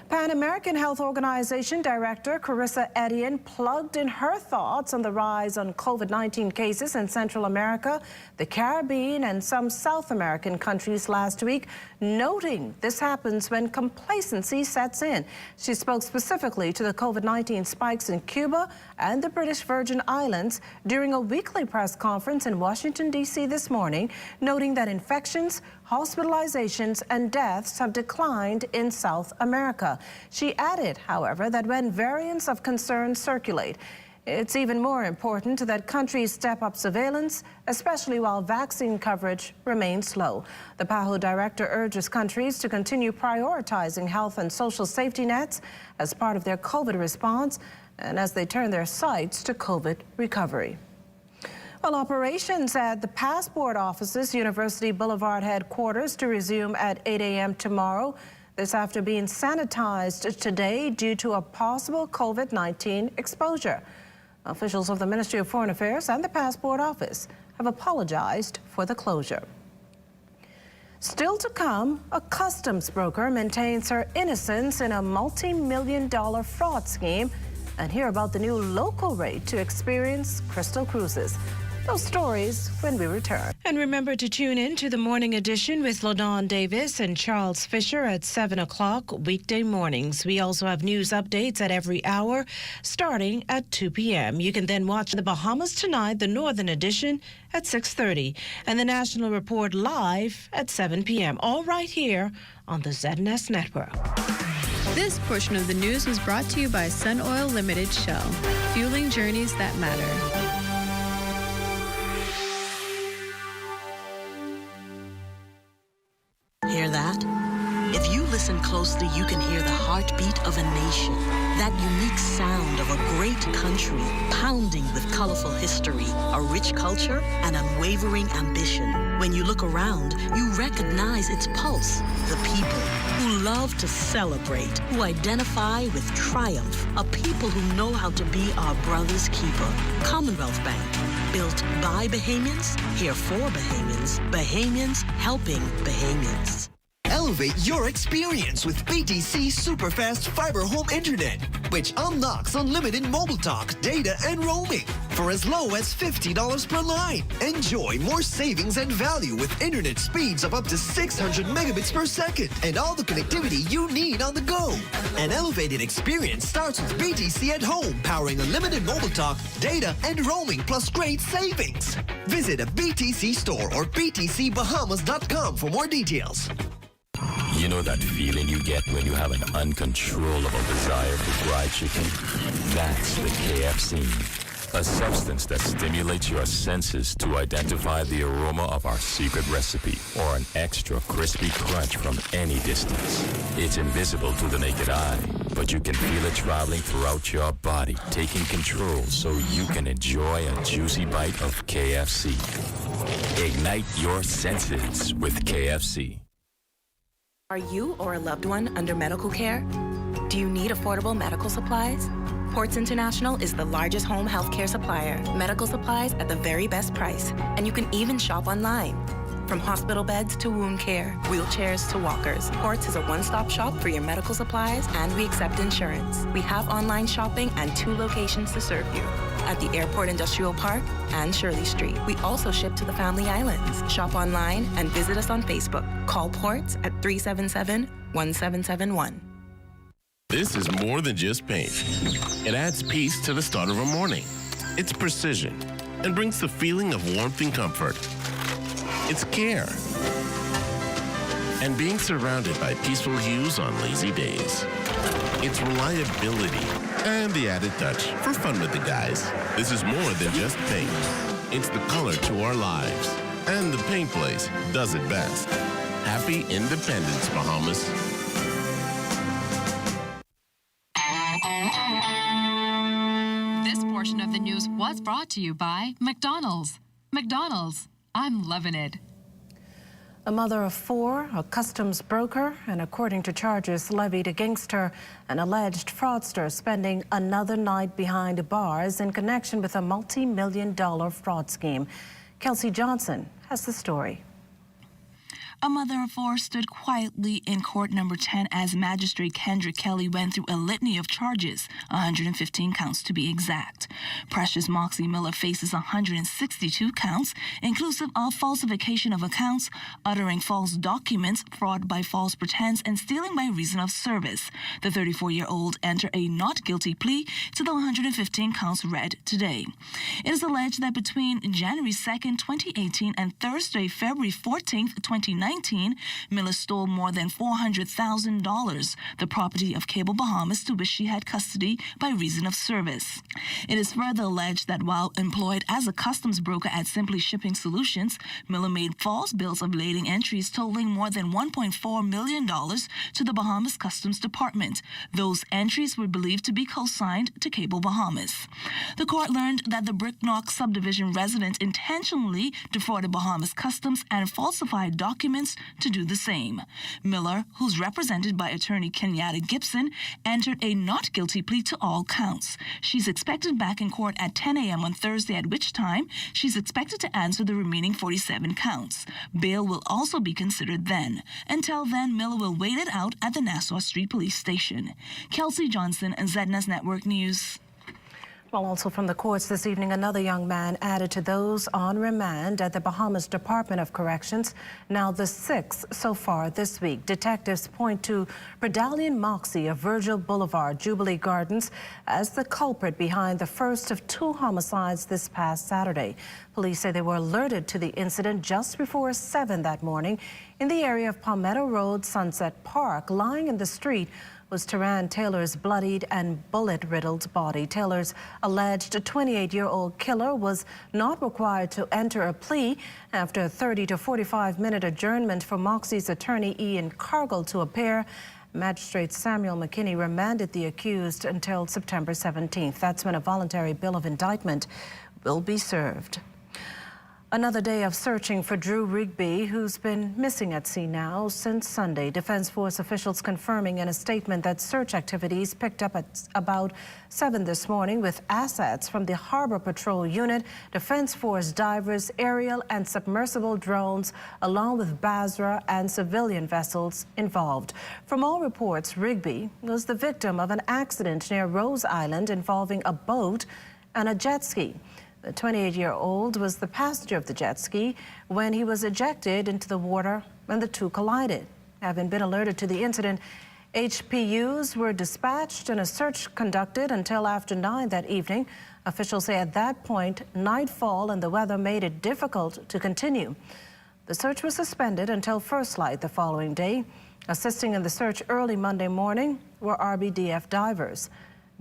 Pan American Health Organization Director Carissa Etienne plugged in her thoughts on the rise on COVID-19 cases in Central America, the Caribbean, and some South American countries last week, noting this happens when complacency sets in. She spoke specifically to the COVID-19 spikes in Cuba and the British Virgin Islands during a weekly press conference in Washington, D.C. this morning, noting that infections, hospitalizations, and deaths have declined in South America. She added, however, that when variants of concern circulate, it's even more important that countries step up surveillance, especially while vaccine coverage remains low. The PAHO director urges countries to continue prioritizing health and social safety nets as part of their COVID response and as they turn their sights to COVID recovery. Well, operations at the passport office's University Boulevard headquarters to resume at 8 a.m. tomorrow. This after being sanitized today due to a possible COVID-19 exposure. Officials of the Ministry of Foreign Affairs and the passport office have apologized for the closure. Still to come, a customs broker maintains her innocence in a multi-million-dollar fraud scheme, and hear about the new local rate to experience Crystal Cruises. Those stories when we return. And remember to tune in to the morning edition with LaDawn Davis and Charles Fisher at 7 o'clock weekday mornings. We also have news updates at every hour starting at 2 p.m. You can then watch the Bahamas Tonight, the Northern Edition, at 6:30, and the National Report live at 7 p.m. All right here on the ZNS Network. This portion of the news was brought to you by Sun Oil Limited Shell, fueling journeys that matter. Hear that? If you listen closely, you can hear the heartbeat of a nation. That unique sound of a great country, pounding with colorful history, a rich culture, and unwavering ambition. When you look around, you recognize its pulse. The people who love to celebrate, who identify with triumph, a people who know how to be our brother's keeper. Commonwealth Bank, built by Bahamians, here for Bahamians, Bahamians helping Bahamians. Elevate your experience with BTC Superfast Fiber Home Internet, which unlocks unlimited mobile talk, data, and roaming for as low as $50 per line. Enjoy more savings and value with internet speeds of up to 600 megabits per second and all the connectivity you need on the go. An elevated experience starts with BTC at home, powering unlimited mobile talk, data, and roaming plus great savings. Visit a BTC store or btcbahamas.com for more details. You know that feeling you get when you have an uncontrollable desire for fried chicken? That's the KFC, a substance that stimulates your senses to identify the aroma of our secret recipe or an extra crispy crunch from any distance. It's invisible to the naked eye, but you can feel it traveling throughout your body, taking control so you can enjoy a juicy bite of KFC. Ignite your senses with KFC. Are you or a loved one under medical care? Do you need affordable medical supplies? Ports International is the largest home health care supplier. Medical supplies at the very best price. And you can even shop online. From hospital beds to wound care, wheelchairs to walkers, Ports is a one-stop shop for your medical supplies, and we accept insurance. We have online shopping and 2 locations to serve you. At the Airport Industrial Park and Shirley Street. We also ship to the Family Islands. Shop online and visit us on Facebook. Call Ports at 377-1771. This is more than just paint. It adds peace to the start of a morning. It's precision and brings the feeling of warmth and comfort. It's care and being surrounded by peaceful hues on lazy days. It's reliability and the added touch for fun with the guys. This is more than just paint. It's the color to our lives. And the paint place does it best. Happy Independence, Bahamas. This portion of the news was brought to you by McDonald's. McDonald's, I'm loving it. A mother of 4, a customs broker, and according to charges levied against her, an alleged fraudster spending another night behind bars in connection with a multi-million-dollar fraud scheme. Kelsey Johnson has the story. A mother of four stood quietly in court number 10 as Magistrate Kendra Kelly went through a litany of charges, 115 counts to be exact. Precious Moxie Miller faces 162 counts, inclusive of falsification of accounts, uttering false documents, fraud by false pretense, and stealing by reason of service. The 34-year-old entered a not guilty plea to the 115 counts read today. It is alleged that between January 2nd, 2018 and Thursday, February 14th, 2019, Miller stole more than $400,000, the property of Cable Bahamas, to which she had custody by reason of service. It is further alleged that while employed as a customs broker at Simply Shipping Solutions, Miller made false bills of lading entries totaling more than $1.4 million to the Bahamas Customs Department. Those entries were believed to be co-signed to Cable Bahamas. The court learned that the Bricknock subdivision resident intentionally defrauded Bahamas Customs and falsified documents to do the same. Miller, who's represented by attorney Kenyatta Gibson, entered a not guilty plea to all counts. She's expected back in court at 10 a.m. on Thursday, at which time she's expected to answer the remaining 47 counts. Bail will also be considered then. Until then, Miller will wait it out at the Nassau Street Police Station. Kelsey Johnson, ZNS Network News. Well, also from the courts this evening, another young man added to those on remand at the Bahamas Department of Corrections. Now the sixth so far this week. Detectives point to Predallion Moxie of Virgil Boulevard, Jubilee Gardens, as the culprit behind the first of two homicides this past Saturday. Police say they were alerted to the incident just before 7 that morning in the area of Palmetto Road, Sunset Park. Lying in the street was Teran Taylor's bloodied and bullet-riddled body. Taylor's alleged 28-year-old killer was not required to enter a plea after a 30 to 45-minute adjournment for Moxie's attorney Ian Cargill to appear. Magistrate Samuel McKinney remanded the accused until September 17th. That's when a voluntary bill of indictment will be served. Another day of searching for Drew Rigby, who's been missing at sea now since Sunday. Defense Force officials confirming in a statement that search activities picked up at about 7 this morning with assets from the Harbor Patrol Unit, Defense Force divers, aerial and submersible drones, along with Basra and civilian vessels involved. From all reports, Rigby was the victim of an accident near Rose Island involving a boat and a jet ski. The 28-year-old was the passenger of the jet ski when he was ejected into the water and the two collided. Having been alerted to the incident, HPUs were dispatched and a search conducted until after 9 that evening. Officials say at that point, nightfall and the weather made it difficult to continue. The search was suspended until first light the following day. Assisting in the search early Monday morning were RBDF divers.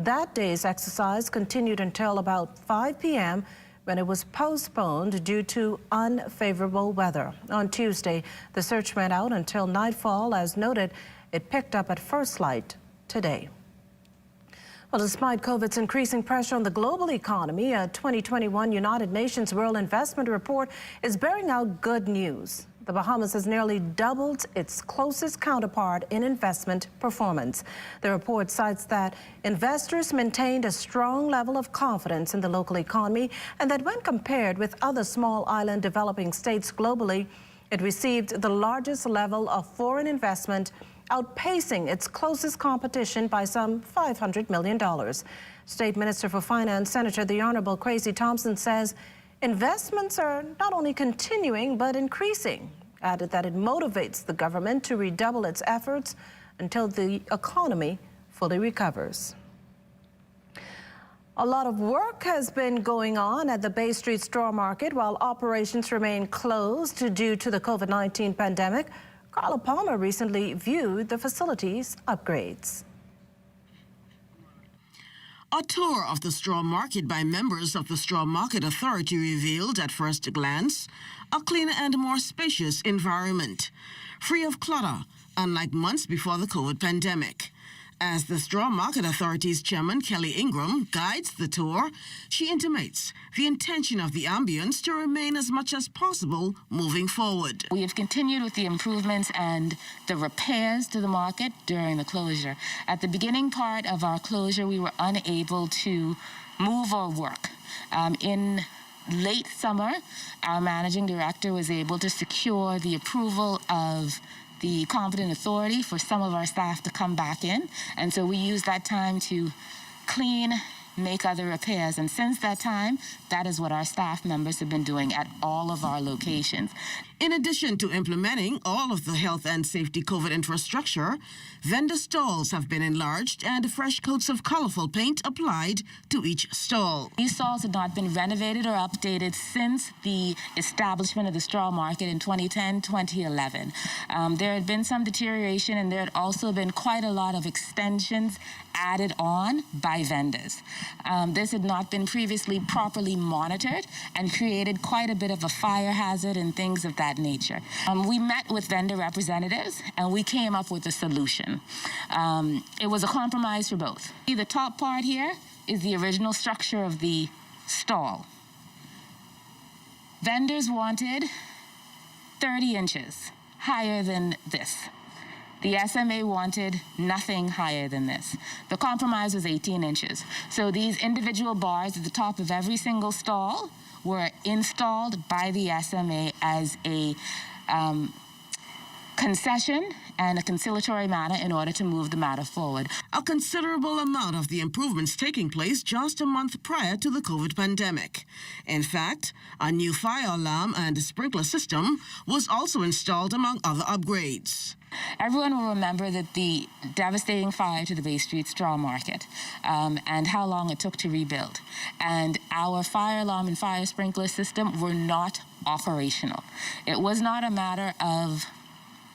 That day's exercise continued until about 5 p.m. when it was postponed due to unfavorable weather. On Tuesday, the search went out until nightfall. As noted, it picked up at first light today. Well, despite COVID's increasing pressure on the global economy, a 2021 United Nations World Investment Report is bearing out good news. The Bahamas has nearly doubled its closest counterpart in investment performance. The report cites that investors maintained a strong level of confidence in the local economy and that when compared with other small island developing states globally, it received the largest level of foreign investment, outpacing its closest competition by some $500 million. State Minister for Finance, Senator the Honorable Kwesi Thompson, says investments are not only continuing but increasing. Added that it motivates the government to redouble its efforts until the economy fully recovers. A lot of work has been going on at the Bay Street Straw Market while operations remain closed due to the COVID-19 pandemic. Carla Palmer recently viewed the facility's upgrades. A tour of the straw market by members of the Straw Market Authority revealed at first glance a cleaner and more spacious environment, free of clutter, unlike months before the COVID pandemic. As the Straw Market Authority's chairman, Kelly Ingram, guides the tour, she intimates the intention of the ambience to remain as much as possible moving forward. We have continued with the improvements and the repairs to the market during the closure. At the beginning part of our closure, we were unable to move or work. In late summer, our managing director was able to secure the approval of the competent authority for some of our staff to come back in. And so we used that time to clean, make other repairs. And since that time, that is what our staff members have been doing at all of our locations. In addition to implementing all of the health and safety COVID infrastructure, vendor stalls have been enlarged and fresh coats of colorful paint applied to each stall. These stalls had not been renovated or updated since the establishment of the straw market in 2010, 2011. There had been some deterioration, and there had also been quite a lot of extensions added on by vendors. This had not been previously properly monitored and created quite a bit of a fire hazard and things of that nature. We met with vendor representatives and we came up with a solution. It was a compromise for both. The top part here is the original structure of the stall. Vendors wanted 30 inches higher than this. The SMA wanted nothing higher than this. The compromise was 18 inches. So these individual bars at the top of every single stall were installed by the SMA as a concession and a conciliatory manner in order to move the matter forward. A considerable amount of the improvements taking place just a month prior to the COVID pandemic. In fact, a new fire alarm and sprinkler system was also installed among other upgrades. Everyone will remember that the devastating fire to the Bay Street straw market and how long it took to rebuild. And our fire alarm and fire sprinkler system were not operational. It was not a matter of,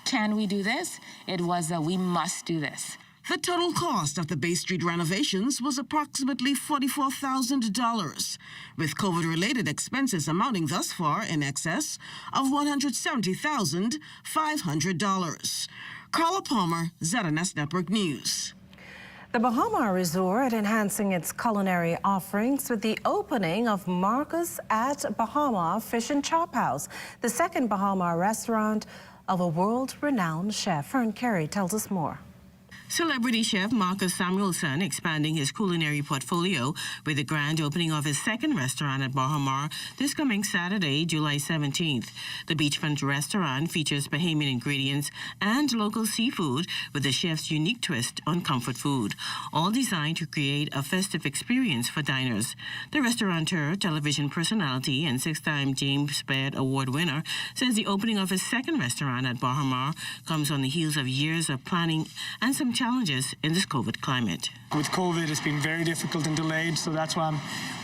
can we do this? It was a, we must do this. The total cost of the Bay Street renovations was approximately $44,000, with COVID-related expenses amounting thus far in excess of $170,500. Carla Palmer, ZNS Network News. The Bahamas Resort enhancing its culinary offerings with the opening of Marcus at Bahama Fish and Chop House, the second Bahama restaurant of a world-renowned chef. Fern Carey tells us more. Celebrity chef Marcus Samuelson expanding his culinary portfolio with the grand opening of his second restaurant at Bahamas this coming Saturday, July 17th. The beachfront restaurant features Bahamian ingredients and local seafood with the chef's unique twist on comfort food, all designed to create a festive experience for diners. The restaurateur, television personality, and six-time James Baird Award winner says the opening of his second restaurant at Bahamas comes on the heels of years of planning and some challenges in this COVID climate. With COVID, it's been very difficult and delayed, so that's why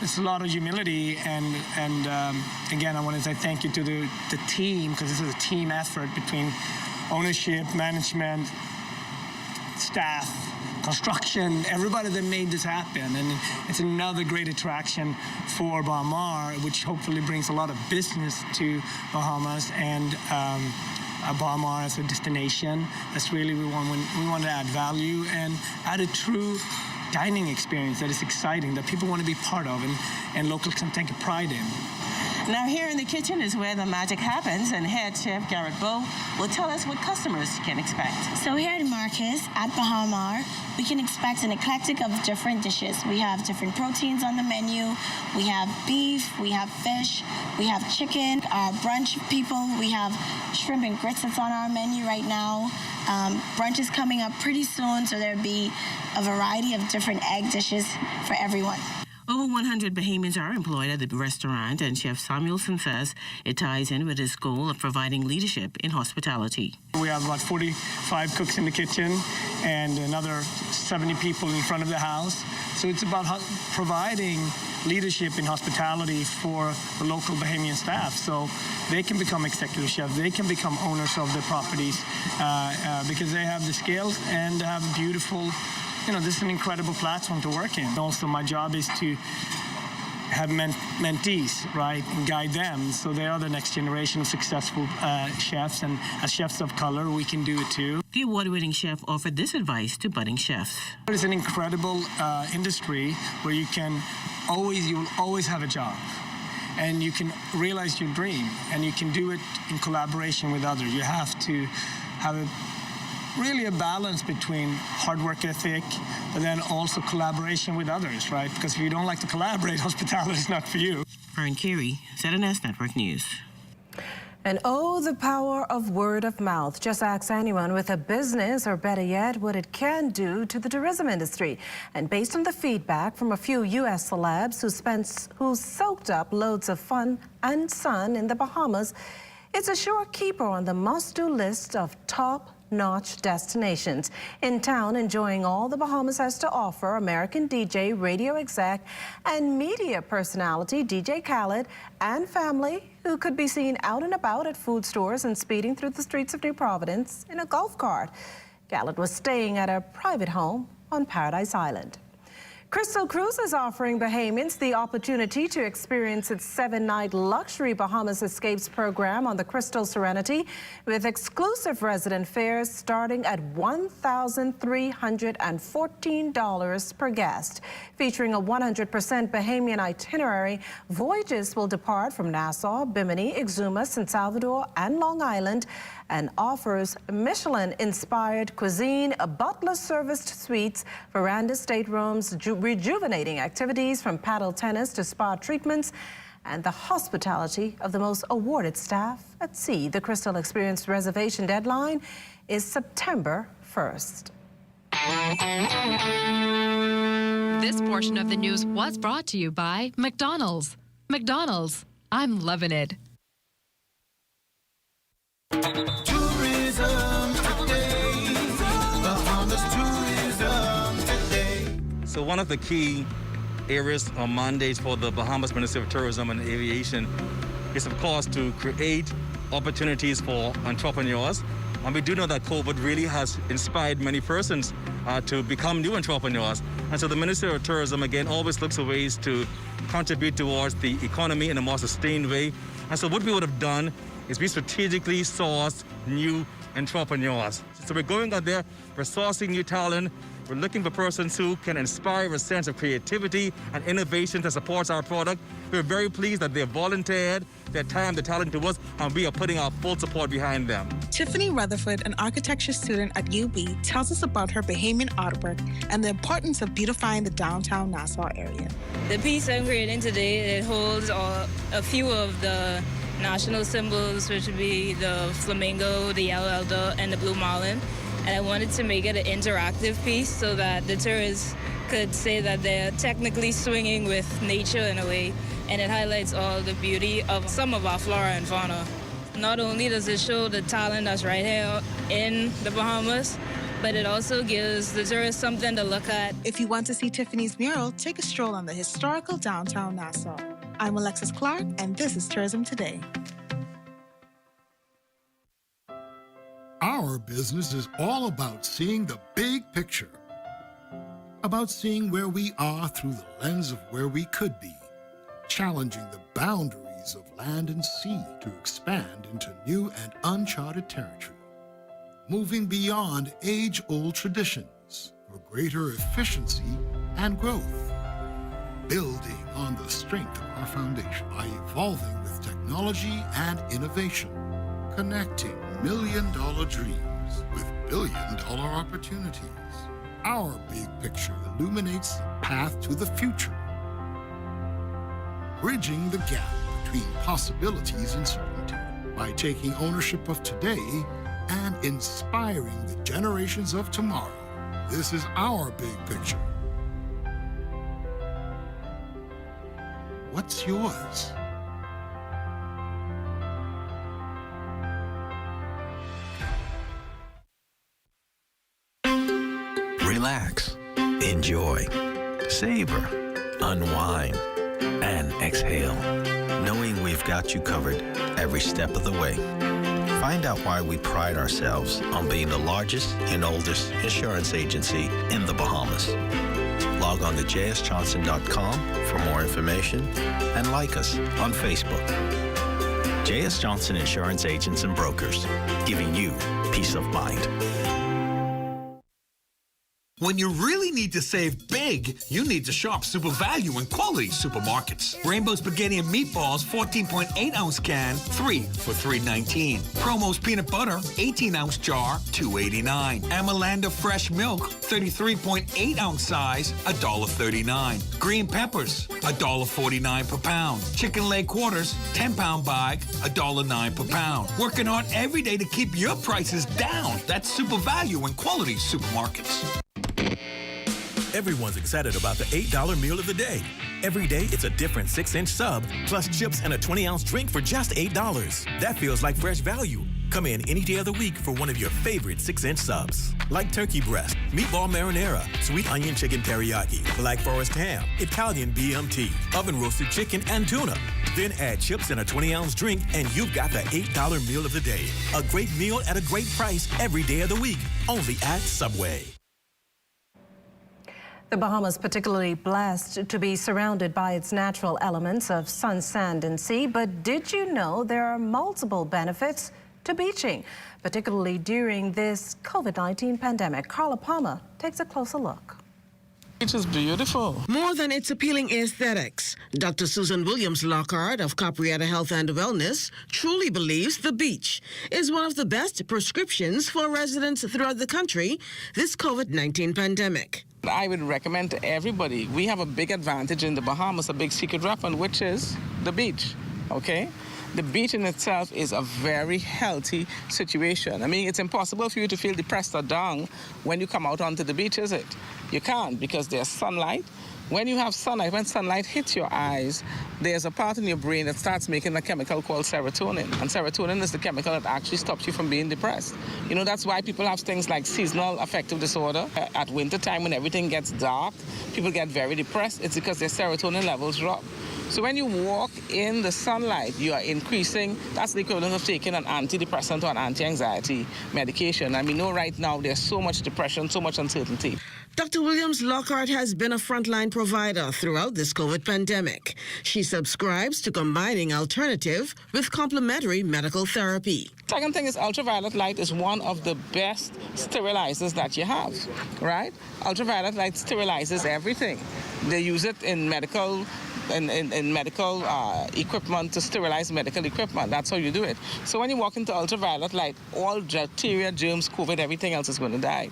it's a lot of humility. And again, I want to say thank you to the team, because this is a team effort between ownership, management, staff, construction, everybody that made this happen. And it's another great attraction for Bahamas, which hopefully brings a lot of business to Bahamas and Bahamas as a destination. That's really we want to add value and add a true dining experience that is exciting, that people want to be part of and locals can take a pride in. Now here in the kitchen is where the magic happens, and head chef Garrett Bowe will tell us what customers can expect. So here at Marcus at Bahamas, we can expect an eclectic of different dishes. We have different proteins on the menu. We have beef, we have fish, we have chicken. Our brunch people, we have shrimp and grits that's on our menu right now. Brunch is coming up pretty soon, so there'll be a variety of different egg dishes for everyone. Over 100 Bahamians are employed at the restaurant, and Chef Samuelson says it ties in with his goal of providing leadership in hospitality. We have about 45 cooks in the kitchen and another 70 people in front of the house. So it's about providing leadership in hospitality for the local Bahamian staff, so they can become executive chefs, they can become owners of their properties because they have the skills and have a beautiful, this is an incredible platform to work in. Also, my job is to have mentees, right, and guide them so they are the next generation of successful chefs, and as chefs of color, we can do it too. The award-winning chef offered this advice to budding chefs. It's an incredible industry where you will always have a job, and you can realize your dream, and you can do it in collaboration with others. You have to have a really a balance between hard work ethic, but then also collaboration with others, right? Because if you don't like to collaborate, hospitality is not for you. Erin Carey, ZNS Network News. And oh, the power of word of mouth. Just ask anyone with a business, or better yet, what it can do to the tourism industry. And based on the feedback from a few U.S. celebs who soaked up loads of fun and sun in the Bahamas, it's a sure keeper on the must-do list of top-notch destinations. In town, enjoying all the Bahamas has to offer, American DJ, radio exec, and media personality DJ Khaled and family, who could be seen out and about at food stores and speeding through the streets of New Providence in a golf cart. Khaled was staying at a private home on Paradise Island. Crystal Cruise is offering Bahamians the opportunity to experience its 7-night luxury Bahamas Escapes program on the Crystal Serenity, with exclusive resident fares starting at $1,314 per guest. Featuring a 100% Bahamian itinerary, voyages will depart from Nassau, Bimini, Exuma, San Salvador, and Long Island, and offers Michelin-inspired cuisine, butler-serviced suites, veranda staterooms, rejuvenating activities from paddle tennis to spa treatments, and the hospitality of the most awarded staff at sea. The Crystal Experience reservation deadline is September 1st. This portion of the news was brought to you by McDonald's. McDonald's, I'm loving it. Tourism today, Bahamas tourism today. So one of the key areas or mandates for the Bahamas Ministry of Tourism and Aviation is, of course, to create opportunities for entrepreneurs. And we do know that COVID really has inspired many persons to become new entrepreneurs. And so the Ministry of Tourism, again, always looks for ways to contribute towards the economy in a more sustained way. And so what we would have done is we strategically source new entrepreneurs. So we're going out there, we're sourcing new talent, we're looking for persons who can inspire a sense of creativity and innovation that supports our product. We're very pleased that they've volunteered their time, their talent to us, and we are putting our full support behind them. Tiffany Rutherford, an architecture student at UB, tells us about her Bahamian artwork and the importance of beautifying the downtown Nassau area. The piece I'm creating today, it holds a few of the national symbols, which would be the flamingo, the yellow elder, and the blue marlin. And I wanted to make it an interactive piece so that the tourists could say that they're technically swinging with nature in a way, and it highlights all the beauty of some of our flora and fauna. Not only does it show the talent that's right here in the Bahamas, but it also gives the tourists something to look at. If you want to see Tiffany's mural, take a stroll on the historical downtown Nassau. I'm Alexis Clark, and this is Tourism Today. Our business is all about seeing the big picture, about seeing where we are through the lens of where we could be, challenging the boundaries of land and sea to expand into new and uncharted territory, moving beyond age-old traditions for greater efficiency and growth, building on the strength of our foundation by evolving with technology and innovation, connecting million-dollar dreams with billion-dollar opportunities. Our big picture illuminates the path to the future, bridging the gap between possibilities and certainty by taking ownership of today and inspiring the generations of tomorrow. This is our big picture. What's yours? Relax, enjoy, savor, unwind, and exhale, knowing we've got you covered every step of the way. Find out why we pride ourselves on being the largest and oldest insurance agency in the Bahamas. Log on to jsjohnson.com for more information and like us on Facebook. J.S. Johnson Insurance Agents and Brokers, giving you peace of mind. When you really need to save big, you need to shop Super Value and Quality supermarkets. Rainbow Spaghetti and Meatballs 14.8-ounce can, 3 for $3.19. Promo's Peanut Butter 18-ounce jar, $2.89. Amalanda Fresh Milk 33.8-ounce size, $1.39. Green Peppers, $1.49 per pound. Chicken Leg Quarters 10-pound bag, $1.09 per pound. Working hard every day to keep your prices down. That's Super Value and Quality supermarkets. Everyone's excited about the $8 meal of the day. Every day, it's a different 6-inch sub, plus chips and a 20-ounce drink for just $8. That feels like fresh value. Come in any day of the week for one of your favorite 6-inch subs. Like turkey breast, meatball marinara, sweet onion chicken teriyaki, black forest ham, Italian BMT, oven roasted chicken, and tuna. Then add chips and a 20-ounce drink, and you've got the $8 meal of the day. A great meal at a great price every day of the week. Only at Subway. The Bahamas particularly blessed to be surrounded by its natural elements of sun, sand, and sea. But did you know there are multiple benefits to beaching, particularly during this COVID-19 pandemic? Carla Palmer takes a closer look. Beach is beautiful. More than its appealing aesthetics, Dr. Susan Williams-Lockhart of Caprietta Health and Wellness truly believes the beach is one of the best prescriptions for residents throughout the country this COVID-19 pandemic. I would recommend to everybody, we have a big advantage in the Bahamas, a big secret weapon, which is the beach, okay? The beach in itself is a very healthy situation. I mean, it's impossible for you to feel depressed or down when you come out onto the beach, is it? You can't, because there's sunlight. When you have sunlight, when sunlight hits your eyes, there's a part in your brain that starts making a chemical called serotonin. And serotonin is the chemical that actually stops you from being depressed. You know, that's why people have things like seasonal affective disorder. At winter time, when everything gets dark, people get very depressed. It's because their serotonin levels drop. So when you walk in the sunlight, you are increasing, that's the equivalent of taking an antidepressant or an anti-anxiety medication. And we know right now there's so much depression, so much uncertainty. Dr. Williams-Lockhart has been a frontline provider throughout this COVID pandemic. She subscribes to combining alternative with complementary medical therapy. Second thing is ultraviolet light is one of the best sterilizers that you have, right? Ultraviolet light sterilizes everything. They use it in medical equipment to sterilize medical equipment. That's how you do it. So when you walk into ultraviolet light, all bacteria, germs, COVID, everything else is going to die.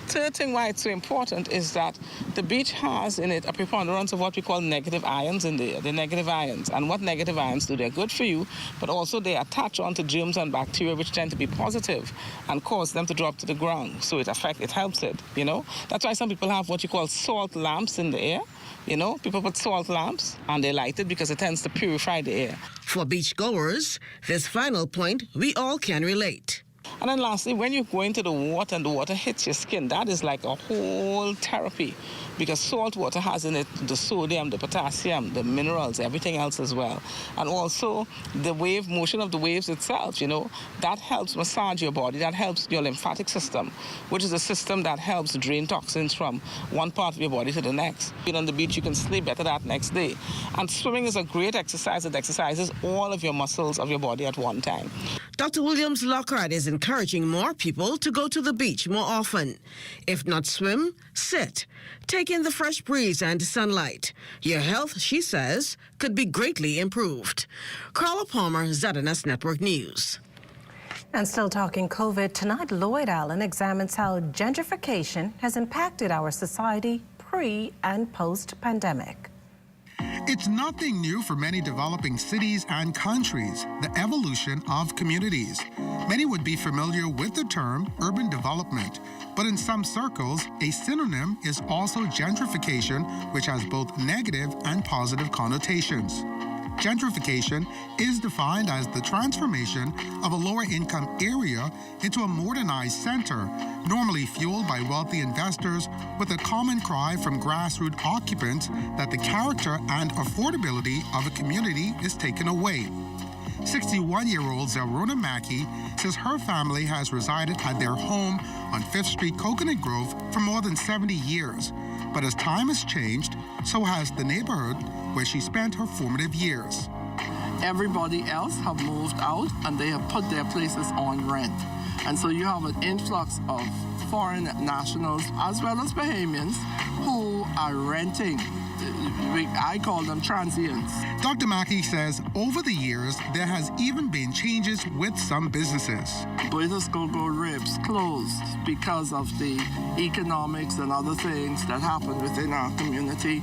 Third thing why it's so important is that the beach has in it a preponderance of what we call negative ions in there, the negative ions. And what negative ions do? They're good for you, but also they attach onto germs and bacteria which tend to be positive and cause them to drop to the ground. So it helps it, you know. That's why some people have what you call salt lamps in the air. You know, people put salt lamps and they light it because it tends to purify the air. For beachgoers, this final point we all can relate. And then lastly, when you go into the water and the water hits your skin, that is like a whole therapy, because salt water has in it the sodium, the potassium, the minerals, everything else as well. And also the wave motion of the waves itself, you know, that helps massage your body, that helps your lymphatic system, which is a system that helps drain toxins from one part of your body to the next. Being on the beach, you can sleep better that next day. And swimming is a great exercise that exercises all of your muscles of your body at one time. Dr. Williams-Lockhart is encouraging more people to go to the beach more often. If not swim, sit. Take in the fresh breeze and sunlight. Your health, she says, could be greatly improved. Carla Palmer, ZNS Network News. And still talking COVID, tonight Lloyd Allen examines how gentrification has impacted our society pre- and post-pandemic. It's nothing new for many developing cities and countries, the evolution of communities. Many would be familiar with the term urban development, but in some circles, a synonym is also gentrification, which has both negative and positive connotations. Gentrification is defined as the transformation of a lower-income area into a modernized center, normally fueled by wealthy investors, with a common cry from grassroots occupants that the character and affordability of a community is taken away. 61-year-old Zelrona Mackey says her family has resided at their home on 5th Street, Coconut Grove for more than 70 years. But as time has changed, so has the neighborhood where she spent her formative years. Everybody else have moved out and they have put their places on rent. And so you have an influx of foreign nationals as well as Bahamians who are renting. I call them transients. Dr. Mackey says over the years, there has even been changes with some businesses. British Go-Go Ribs closed because of the economics and other things that happen within our community.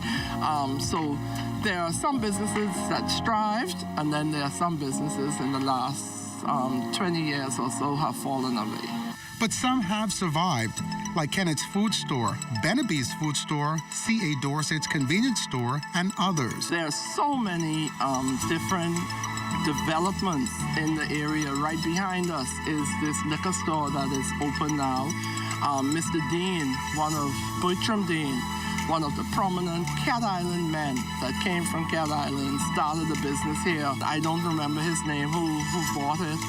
So there are some businesses that thrived, and then there are some businesses in the last 20 years or so have fallen away. But some have survived, like Kennett's Food Store, Benaby's Food Store, C.A. Dorset's Convenience Store, and others. There are so many different developments in the area. Right behind us is this liquor store that is open now. Mr. Dean, Bertram Dean, one of the prominent Cat Island men that came from Cat Island, started a business here. I don't remember his name, who bought it.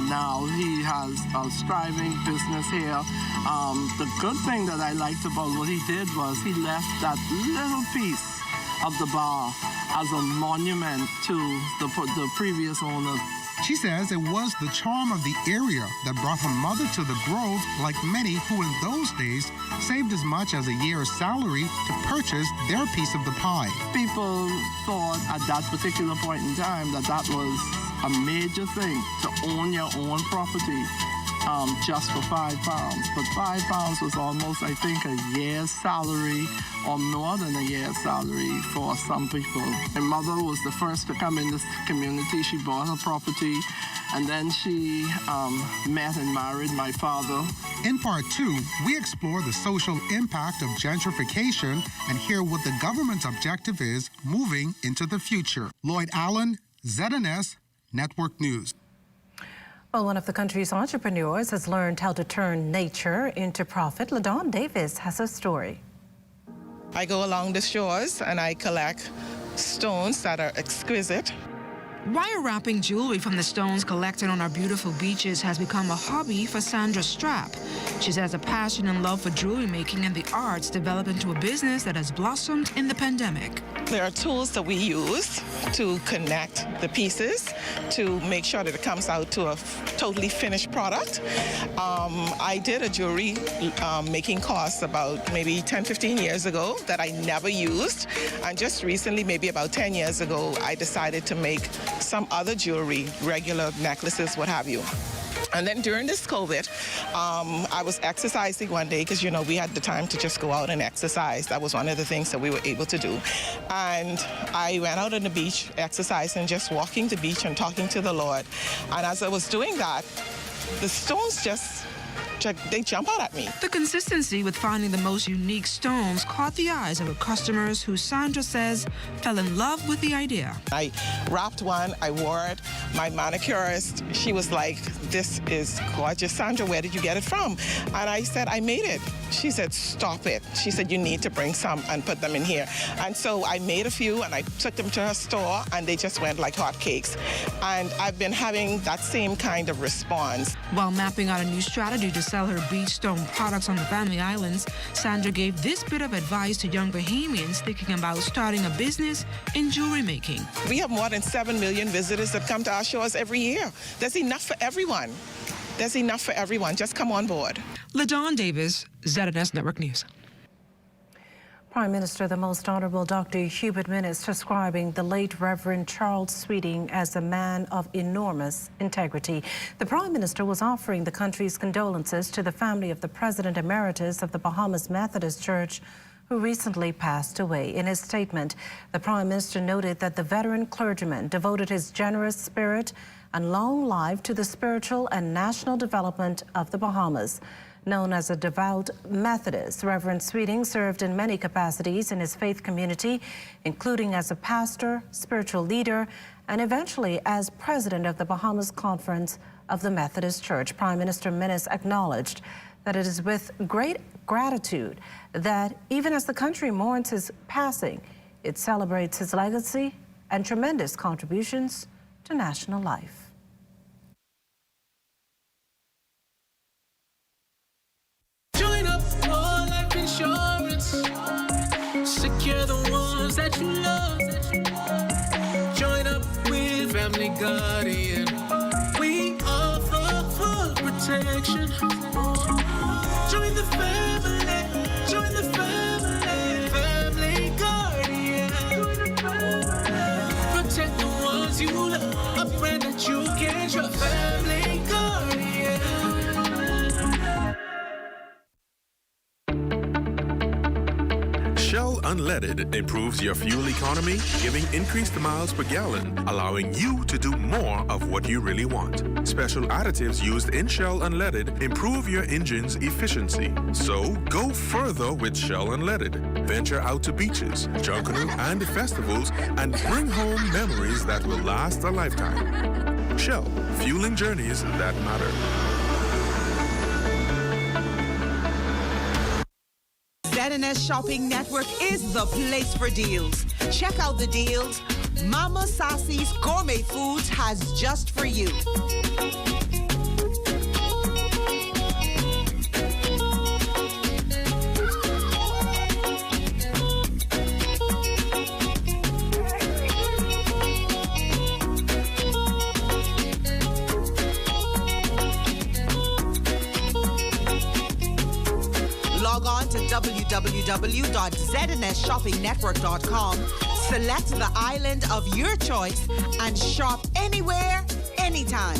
Now he has a thriving business here. The good thing that I liked about what he did was he left that little piece of the bar as a monument to the previous owner. She says it was the charm of the area that brought her mother to the Grove, like many who in those days saved as much as a year's salary to purchase their piece of the pie. People thought at that particular point in time that was a major thing to own your own property just for £5. But £5 was almost, I think, a year's salary or more than a year's salary for some people. My mother was the first to come in this community. She bought her property, and then she met and married my father. In part 2, we explore the social impact of gentrification and hear what the government's objective is moving into the future. Lloyd Allen, ZNS Network News. Well, one of the country's entrepreneurs has learned how to turn nature into profit. LaDawn Davis has a story. I go along the shores and I collect stones that are exquisite. Wire wrapping jewelry from the stones collected on our beautiful beaches has become a hobby for Sandra Strapp. She says a passion and love for jewelry making and the arts developed into a business that has blossomed in the pandemic. There are tools that we use to connect the pieces to make sure that it comes out to a totally finished product. I did a jewelry making course about maybe 10, 15 years ago that I never used. And just recently, maybe about 10 years ago, I decided to make some other jewelry, regular necklaces, what have you. And then during this COVID, I was exercising one day because, we had the time to just go out and exercise. That was one of the things that we were able to do. And I went out on the beach, exercising, just walking the beach and talking to the Lord. And as I was doing that, the stones they jump out at me. The consistency with finding the most unique stones caught the eyes of her customers who Sandra says fell in love with the idea. I wrapped one, I wore it. My manicurist, she was like, "This is gorgeous. Sandra, where did you get it from?" And I said, "I made it." She said, "Stop it." She said, "You need to bring some and put them in here." And so I made a few and I took them to her store and they just went like hotcakes. And I've been having that same kind of response. While mapping out a new strategy to sell her beach stone products on the Family Islands, Sandra gave this bit of advice to young Bahamians thinking about starting a business in jewelry making. We have more than 7 million visitors that come to our shores every year. There's enough for everyone. There's enough for everyone. Just come on board. LaDawn Davis, ZNS Network News. Prime Minister, the Most Honorable Dr. Hubert Minnis, describing the late Reverend Charles Sweeting as a man of enormous integrity. The Prime Minister was offering the country's condolences to the family of the President Emeritus of the Bahamas Methodist Church, who recently passed away. In his statement, the Prime Minister noted that the veteran clergyman devoted his generous spirit and long life to the spiritual and national development of the Bahamas. Known as a devout Methodist, Reverend Sweeting served in many capacities in his faith community, including as a pastor, spiritual leader, and eventually as president of the Bahamas Conference of the Methodist Church. Prime Minister Minnis acknowledged that it is with great gratitude that even as the country mourns his passing, it celebrates his legacy and tremendous contributions to national life. Join up for life insurance. Secure the ones that you love. Join up with Family Guardian. We offer full protection. protection. Join the family, join the family, family guardian. Protect the ones you love, a friend that you can trust. Family guardian. Shell Unleaded improves your fuel economy, giving increased miles per gallon, allowing you to do more of what you really want. Special additives used in Shell Unleaded improve your engine's efficiency. So go further with Shell Unleaded. Venture out to beaches, Junkanoo, and festivals and bring home memories that will last a lifetime. Shell, fueling journeys that matter. ZNS Shopping Network is the place for deals. Check out the deals Mama Sassy's Gourmet Foods has just for you. Log on to www.znsshoppingnetwork.com, select the island of your choice, and shop anywhere, anytime.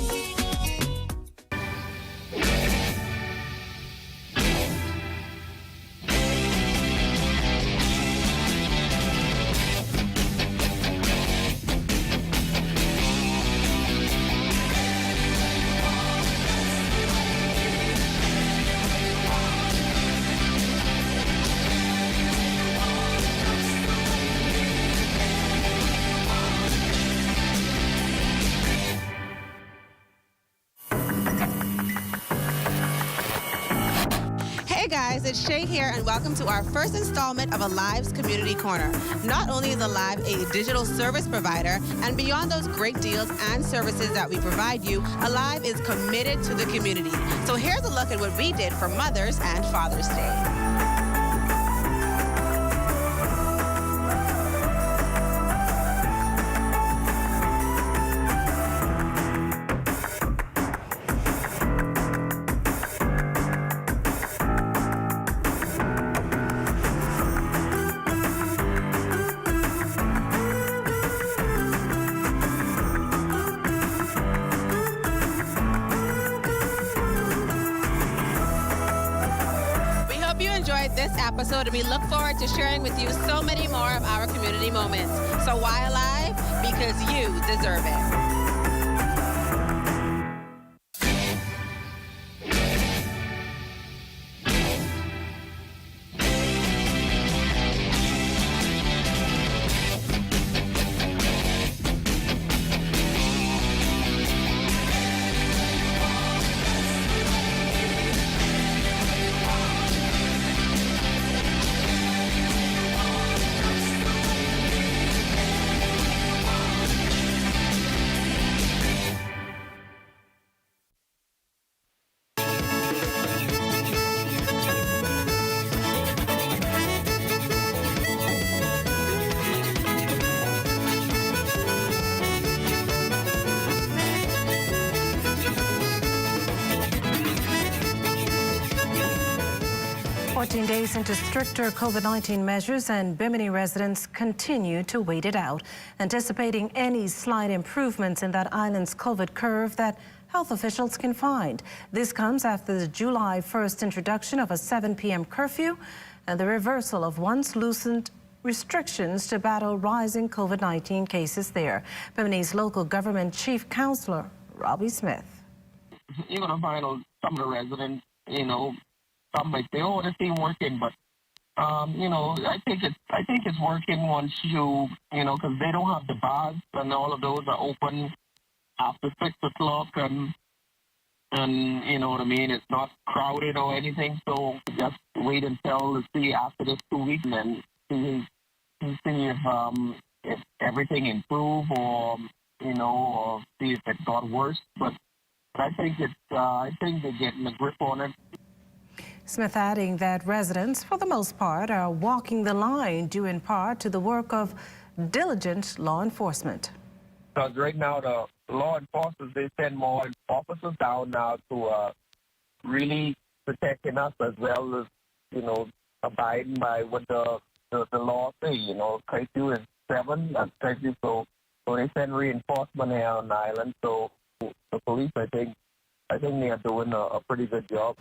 Hey guys, it's Shay here, and welcome to our first installment of Alive's Community Corner. Not only is Alive a digital service provider, and beyond those great deals and services that we provide you, Alive is committed to the community. So here's a look at what we did for Mother's and Father's Day. This episode, and we look forward to sharing with you so many more of our community moments. So why Alive? Because you deserve it. Days into stricter COVID-19 measures, and Bimini residents continue to wait it out, anticipating any slight improvements in that island's COVID curve that health officials can find. This comes after the July 1st introduction of a 7 p.m. curfew and the reversal of once loosened restrictions to battle rising COVID-19 cases there. Bimini's local government chief counselor, Robbie Smith. You're going to find out some of the residents, some might say, "Oh, this ain't working," but I think it's working once you, because they don't have the bars and all of those are open after 6 o'clock, and you know what I mean. It's not crowded or anything, so just wait until to see after this 2 weeks and see if everything improve or or see if it got worse. But I think they're getting a grip on it. Smith adding that residents, for the most part, are walking the line due in part to the work of diligent law enforcement. Because right now the law enforcement, they send more officers down now to really protecting us as well as, abiding by what the law say. Curfew is 7, that's curfew, so they send reinforcement here on the island. So the police, I think they are doing a pretty good job.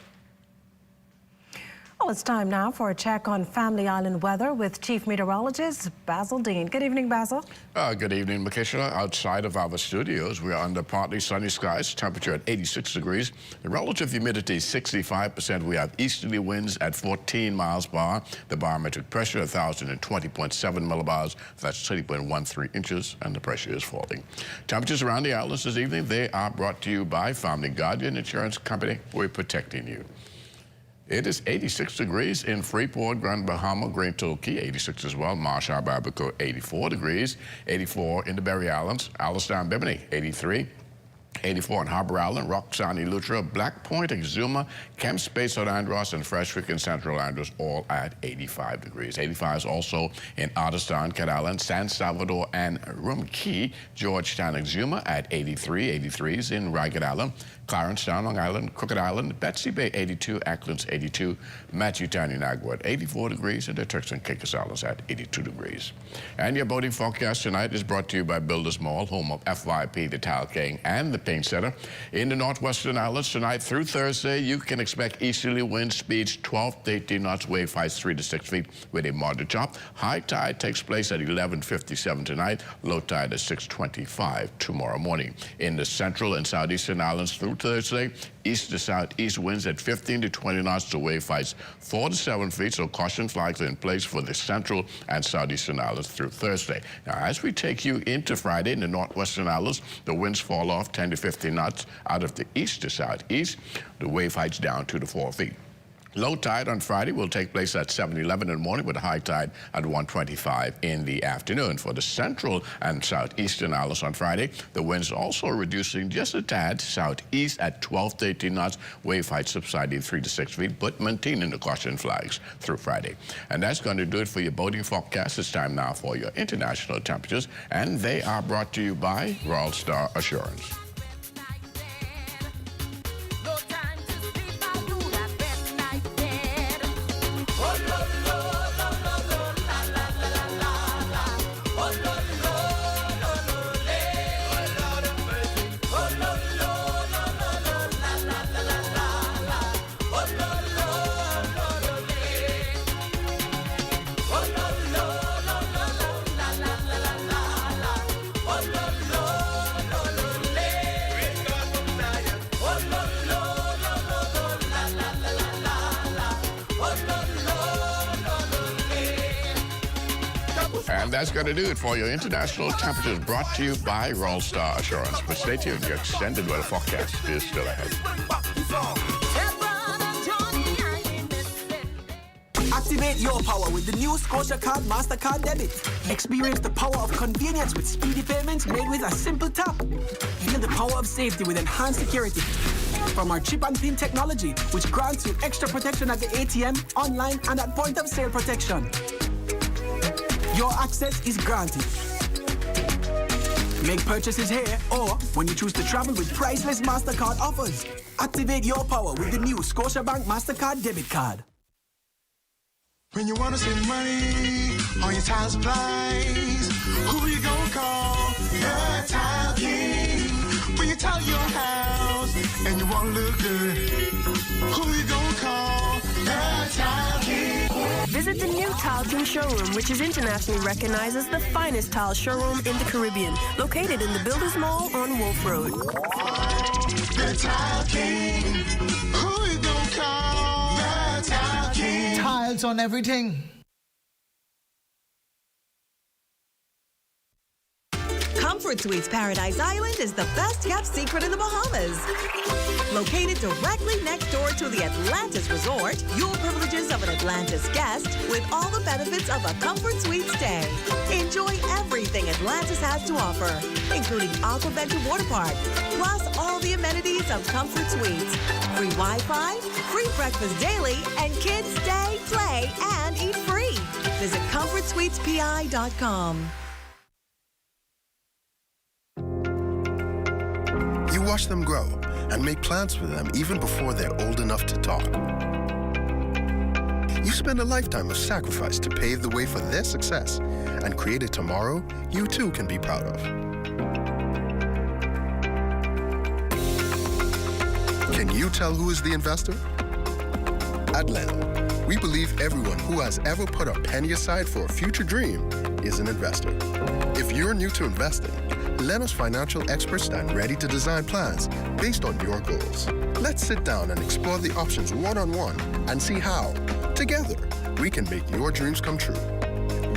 Well, it's time now for a check on Family Island weather with Chief Meteorologist Basil Dean. Good evening, Basil. Good evening, Makisha. Outside of our studios, we are under partly sunny skies, temperature at 86 degrees. The relative humidity 65%. We have easterly winds at 14 miles per hour. The barometric pressure 1,020.7 millibars. That's 30.13 inches, and the pressure is falling. Temperatures around the islands this evening, they are brought to you by Family Guardian Insurance Company. We're protecting you. It is 86 degrees in Freeport, Grand Bahama, Great Turkey, 86 as well. Marshall, Barbacoa, 84 degrees. 84 in the Berry Islands. Alistown, Bimini, 83. 84 in Harbor Island, Roxanne, Eleuthera, Black Point, Exuma, Kemp Space, St. Andros, and Freshwick and Central Andros, all at 85 degrees. 85 is also in Otterstown, Cat Island, San Salvador, and Rumkey, Georgetown, Exuma at 83. 83s in Ragged Island, Clarencetown, Long Island, Crooked Island, Betsy Bay, 82, Acklands, 82, Matthewtown, Inagua at 84 degrees, and the Turks and Caicos Islands at 82 degrees. And your boating forecast tonight is brought to you by Builders Mall, home of FYP, the Tile King, and the Paint Center. In the Northwestern Islands tonight through Thursday, you can expect easterly wind speeds 12 to 18 knots, wave heights 3 to 6 feet with a moderate chop. High tide takes place at 11:57 tonight. Low tide at 6:25 tomorrow morning. In the Central and Southeastern Islands through Thursday, east to southeast winds at 15 to 20 knots to wave heights 4 to 7 feet. So caution flags are in place for the Central and Southeastern Islands through Thursday. Now, as we take you into Friday in the Northwestern Islands, the winds fall off 10 to 15 knots out of the east to southeast. The wave heights down 2 to 4 feet. Low tide on Friday will take place at 7:11 in the morning with a high tide at 1:25 in the afternoon. For the central and southeastern islands on Friday, the winds also reducing just a tad southeast at 12 to 18 knots, wave height subsiding 3 to 6 feet, but maintaining the caution flags through Friday. And that's going to do it for your boating forecast. It's time now for your international temperatures, and they are brought to you by Royal Star Assurance. And that's going to do it for your international temperatures brought to you by Royal Star Assurance. But stay tuned, your extended weather forecast is still ahead. Activate your power with the new Scotia Card MasterCard Debit. Experience the power of convenience with speedy payments made with a simple tap. Feel the power of safety with enhanced security from our chip and pin technology, which grants you extra protection at the ATM, online, and at point of sale protection. Your access is granted. Make purchases here or when you choose to travel with priceless MasterCard offers. Activate your power with the new Scotiabank MasterCard Debit Card. When you want to save money on your tile supplies, who you gonna call? The Tile King. When you tile your house and you want to look good, who you gonna call? The Tile King. Visit the new Tile King showroom, which is internationally recognized as the finest tile showroom in the Caribbean, located in the Builders Mall on Wolf Road. The Tile King. Who you gonna call? The Tile King. Tiles on everything. Comfort Suites Paradise Island is the best-kept secret in the Bahamas. Located directly next door to the Atlantis Resort, your privileges of an Atlantis guest with all the benefits of a Comfort Suite stay. Enjoy everything Atlantis has to offer, including Aquaventure Water Park, plus all the amenities of Comfort Suites. Free Wi-Fi, free breakfast daily, and kids stay, play, and eat free. Visit ComfortSuitesPI.com. You watch them grow and make plans for them even before they're old enough to talk. You spend a lifetime of sacrifice to pave the way for their success and create a tomorrow you too can be proud of. Can you tell who is the investor? At Leno, we believe everyone who has ever put a penny aside for a future dream is an investor. If you're new to investing, Leno's financial experts stand ready to design plans based on your goals. Let's sit down and explore the options one-on-one and see how, together, we can make your dreams come true.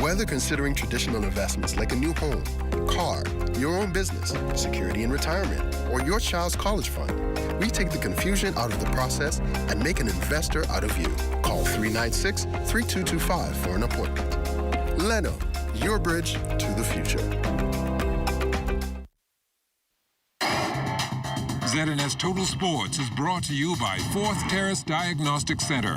Whether considering traditional investments like a new home, car, your own business, security in retirement, or your child's college fund, we take the confusion out of the process and make an investor out of you. Call 396-3225 for an appointment. Leno, your bridge to the future. ZNS Total Sports is brought to you by Fourth Terrace Diagnostic Center.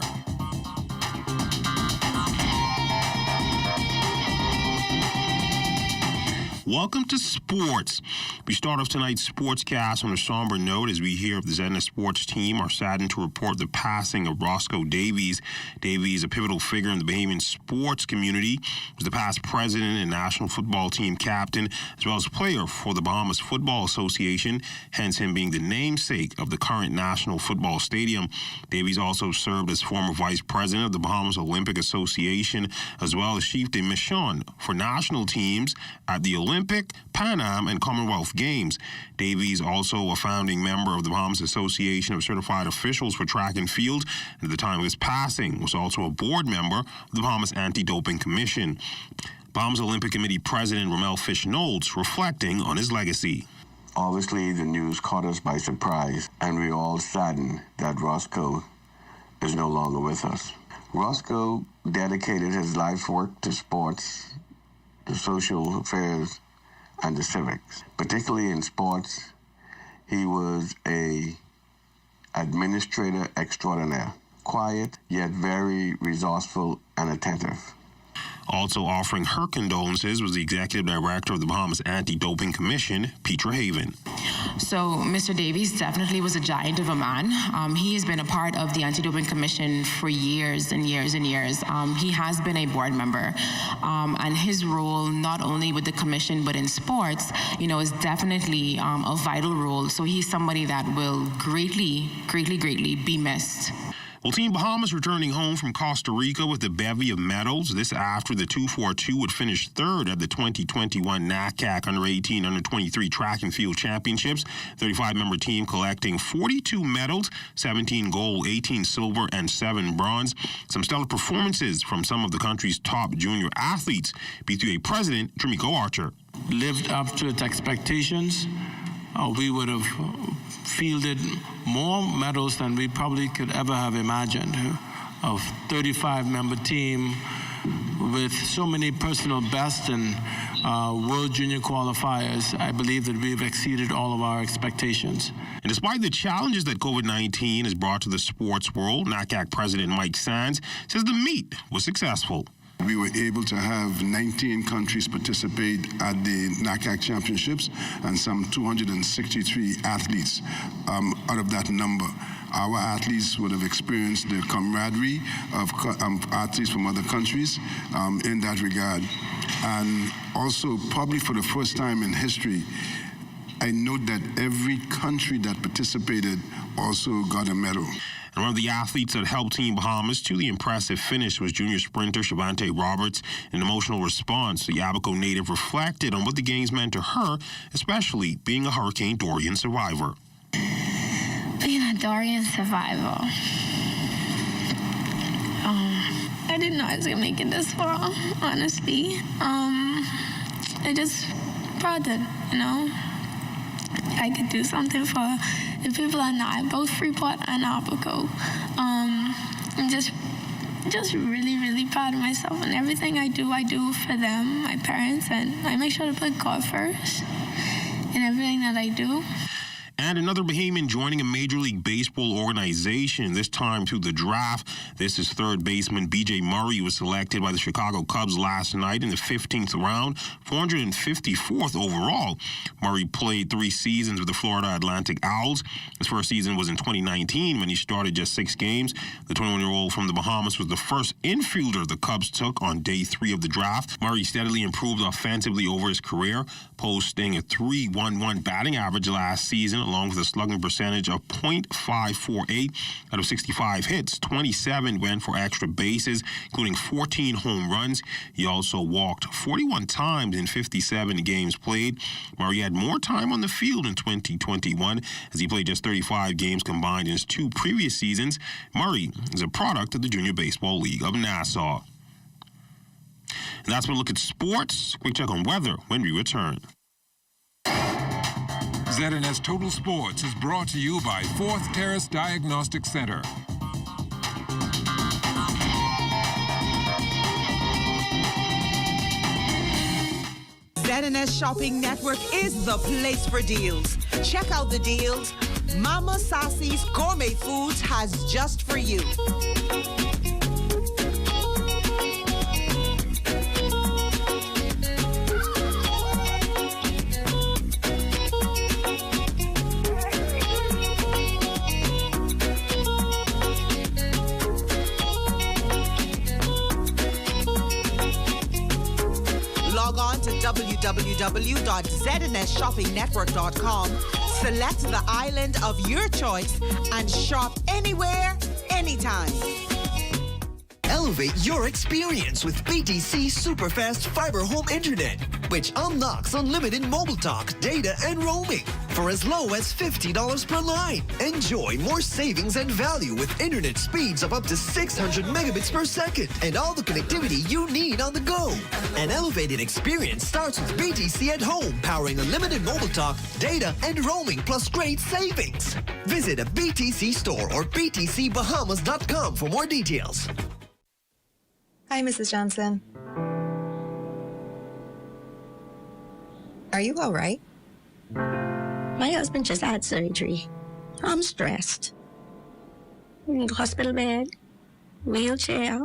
Welcome to sports. We start off tonight's sportscast on a somber note as we hear of the ZNS sports team are saddened to report the passing of Roscoe Davies. Davies, a pivotal figure in the Bahamian sports community, was the past president and national football team captain, as well as player for the Bahamas Football Association, hence him being the namesake of the current National Football Stadium. Davies also served as former vice president of the Bahamas Olympic Association, as well as chief de mission for national teams at the Olympic, Pan Am, and Commonwealth Games. Davies, also a founding member of the Bahamas Association of Certified Officials for Track and Field, and at the time of his passing was also a board member of the Bahamas Anti-Doping Commission. Bahamas Olympic Committee President Ramel Fish-Knowles reflecting on his legacy. Obviously, the news caught us by surprise, and we're all saddened that Roscoe is no longer with us. Roscoe dedicated his life's work to sports, to social affairs, and the civics. Particularly in sports, he was a administrator extraordinaire, quiet yet very resourceful and attentive. Also offering her condolences was the executive director of the Bahamas Anti-Doping Commission, Petra Haven. So Mr. Davies definitely was a giant of a man. He has been a part of the Anti-Doping Commission for years and years and years. He has been a board member. And his role, not only with the commission, but in sports, is definitely a vital role. So he's somebody that will greatly, greatly, greatly be missed. Well, Team Bahamas returning home from Costa Rica with a bevy of medals. This after the 242 would finish third at the 2021 NACAC Under-18, Under-23 Track and Field Championships. 35-member team collecting 42 medals, 17 gold, 18 silver, and 7 bronze. Some stellar performances from some of the country's top junior athletes. B3A President Trimiko Archer. Lived up to its expectations. We would have fielded more medals than we probably could ever have imagined. A 35-member team with so many personal bests and World Junior qualifiers, I believe that we've exceeded all of our expectations. And despite the challenges that COVID-19 has brought to the sports world, NACAC President Mike Sands says the meet was successful. We were able to have 19 countries participate at the NACAC Championships and some 263 athletes out of that number. Our athletes would have experienced the camaraderie of athletes from other countries in that regard. And also, probably for the first time in history, I note that every country that participated also got a medal. And one of the athletes that helped Team Bahamas to the impressive finish was junior sprinter Shavante Roberts. In an emotional response, the Abaco native reflected on what the games meant to her, especially being a Hurricane Dorian survivor. Being a Dorian survivor, I didn't know I was going to make it this far, honestly. I just proud that, I could do something for the people I know, both Freeport and Abaco. I'm just really, really proud of myself, and everything I do for them, my parents, and I make sure to put God first in everything that I do. And another Bahamian joining a Major League Baseball organization, this time through the draft. This is third baseman B.J. Murray, who was selected by the Chicago Cubs last night in the 15th round, 454th overall. Murray played 3 seasons with the Florida Atlantic Owls. His first season was in 2019 when he started just 6 games. The 21-year-old from the Bahamas was the first infielder the Cubs took on day 3 of the draft. Murray steadily improved offensively over his career, posting a .311 batting average last season, along with a slugging percentage of .548 out of 65 hits. 27 went for extra bases, including 14 home runs. He also walked 41 times in 57 games played. Murray had more time on the field in 2021 as he played just 35 games combined in his 2 previous seasons. Murray is a product of the Junior Baseball League of Nassau. And that's when we look at sports. Quick check on weather when we return. ZNS Total Sports is brought to you by Fourth Terrace Diagnostic Center. ZNS Shopping Network is the place for deals. Check out the deals Mama Sassy's Gourmet Foods has just for you. Log on to www.znsshoppingnetwork.com, select the island of your choice, and shop anywhere, anytime. Elevate your experience with BTC Superfast Fiber Home Internet, which unlocks unlimited mobile talk, data, and roaming for as low as $50 per line. Enjoy more savings and value with internet speeds of up to 600 megabits per second and all the connectivity you need on the go. An elevated experience starts with BTC at home, powering unlimited mobile talk, data, and roaming plus great savings. Visit a BTC store or btcbahamas.com for more details. Hi, Mrs. Johnson. Are you all right? My husband just had surgery. I'm stressed. Hospital bed, wheelchair,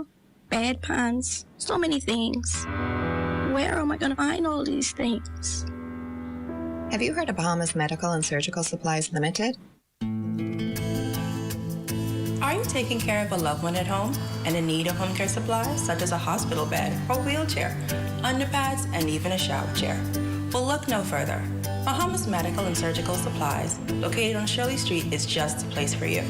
bad pants, so many things. Where am I going to find all these things? Have you heard of Bahamas Medical and Surgical Supplies Limited? Are you taking care of a loved one at home and in need of home care supplies such as a hospital bed or wheelchair, underpads, and even a shower chair? Well, look no further. Bahamas Medical and Surgical Supplies, located on Shirley Street, is just the place for you.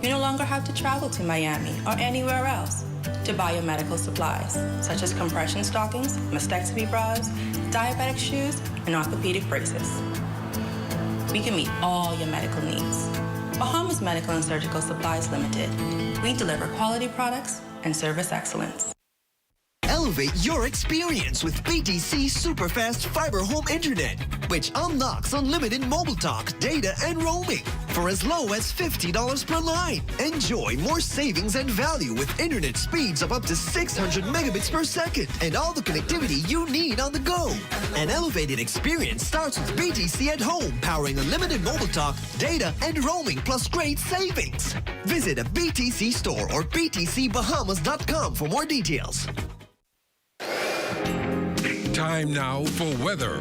You no longer have to travel to Miami or anywhere else to buy your medical supplies, such as compression stockings, mastectomy bras, diabetic shoes, and orthopedic braces. We can meet all your medical needs. Bahamas Medical and Surgical Supplies Limited. We deliver quality products and service excellence. Elevate your experience with BTC Superfast Fiber Home Internet, which unlocks unlimited mobile talk, data, and roaming for as low as $50 per line. Enjoy more savings and value with internet speeds of up to 600 megabits per second and all the connectivity you need on the go. An elevated experience starts with BTC at home, powering unlimited mobile talk, data, and roaming plus great savings. Visit a BTC store or btcbahamas.com for more details. Time now for weather.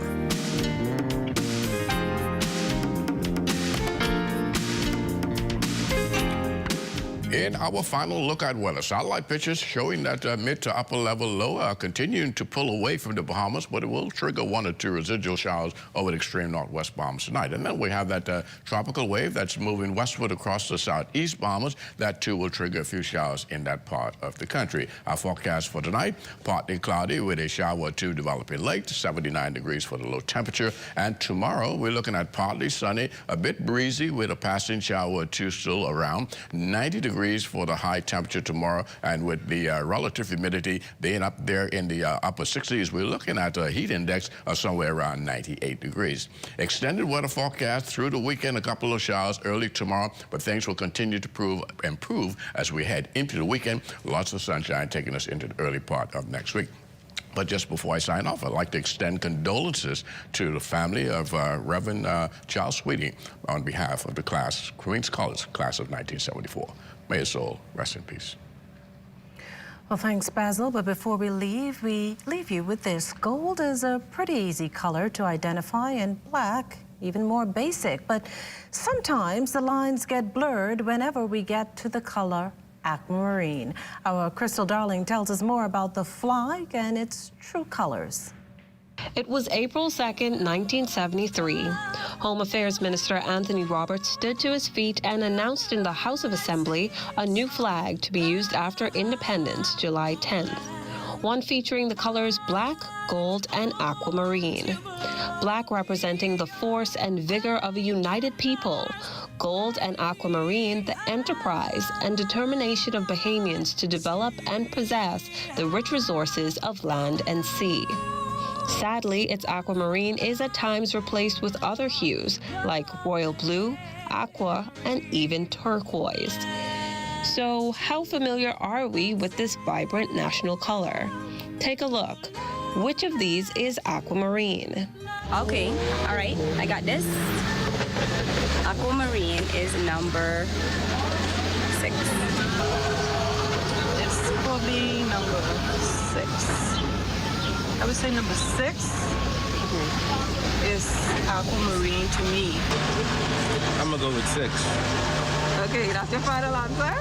In our final look at weather, satellite pictures showing that mid to upper level low are continuing to pull away from the Bahamas, but it will trigger 1 or 2 residual showers over the extreme northwest Bahamas tonight. And then we have that tropical wave that's moving westward across the southeast Bahamas. That too will trigger a few showers in that part of the country. Our forecast for tonight, partly cloudy with a shower or 2 developing late, 79 degrees for the low temperature. And tomorrow we're looking at partly sunny, a bit breezy with a passing shower or 2 still around, 90 degrees for the high temperature tomorrow, and with the relative humidity being up there in the upper 60s, we're looking at a heat index of somewhere around 98 degrees. Extended weather forecast through the weekend, a couple of showers early tomorrow, but things will continue to improve as we head into the weekend. Lots of sunshine taking us into the early part of next week. But just before I sign off, I'd like to extend condolences to the family of Reverend Charles Sweeting on behalf of the Queens College class of 1974. May his soul rest in peace. Well, thanks, Basil. But before we leave you with this. Gold is a pretty easy color to identify, and black even more basic. But sometimes the lines get blurred whenever we get to the color aquamarine. Our Crystal Darling tells us more about the flag and its true colors. It was April 2nd, 1973. Home Affairs Minister Anthony Roberts stood to his feet and announced in the House of Assembly a new flag to be used after independence, July 10th. One featuring the colors black, gold, and aquamarine. Black representing the force and vigor of a united people. Gold and aquamarine, the enterprise and determination of Bahamians to develop and possess the rich resources of land and sea. Sadly, its aquamarine is at times replaced with other hues like royal blue, aqua, and even turquoise. So how familiar are we with this vibrant national color? Take a look. Which of these is aquamarine? Okay, all right, I got this. Aquamarine is number 6. It's probably number 6. I would say number 6 is aquamarine to me. I'm gonna go with 6. Okay, that's your final answer?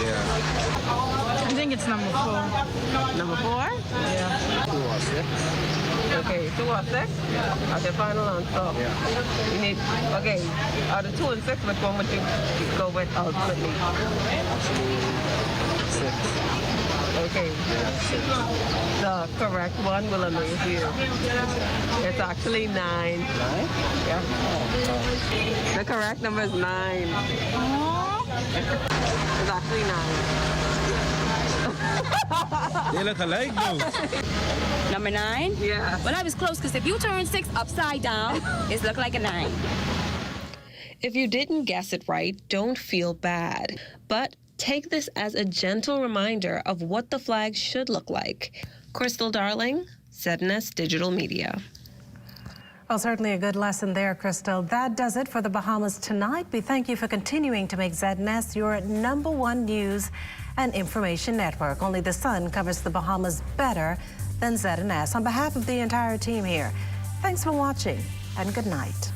Yeah. I think it's number 4. Number 4? Yeah. 2 or 6. Okay, 2 or 6? That's your final answer? Yeah. You need, okay, out of 2 and 6, which one would you go with ultimately? Actually, 6. Okay. The correct one will amaze you. It's actually 9. 9? Yeah. The correct number is 9. It's actually 9. They look alike though. Number 9? Yeah. Well, I was close because if you turn 6 upside down, it looks like a 9. If you didn't guess it right, don't feel bad. But take this as a gentle reminder of what the flag should look like. Crystal Darling, ZNS Digital Media. Well, certainly a good lesson there, Crystal. That does it for the Bahamas tonight. We thank you for continuing to make ZNS your #1 news and information network. Only the sun covers the Bahamas better than ZNS. On behalf of the entire team here, thanks for watching and good night.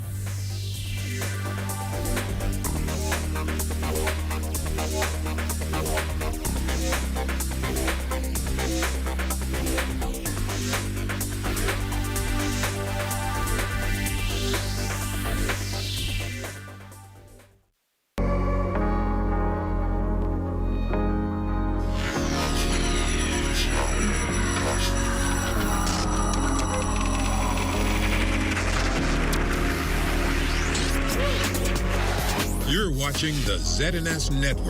You're watching the ZNS Network.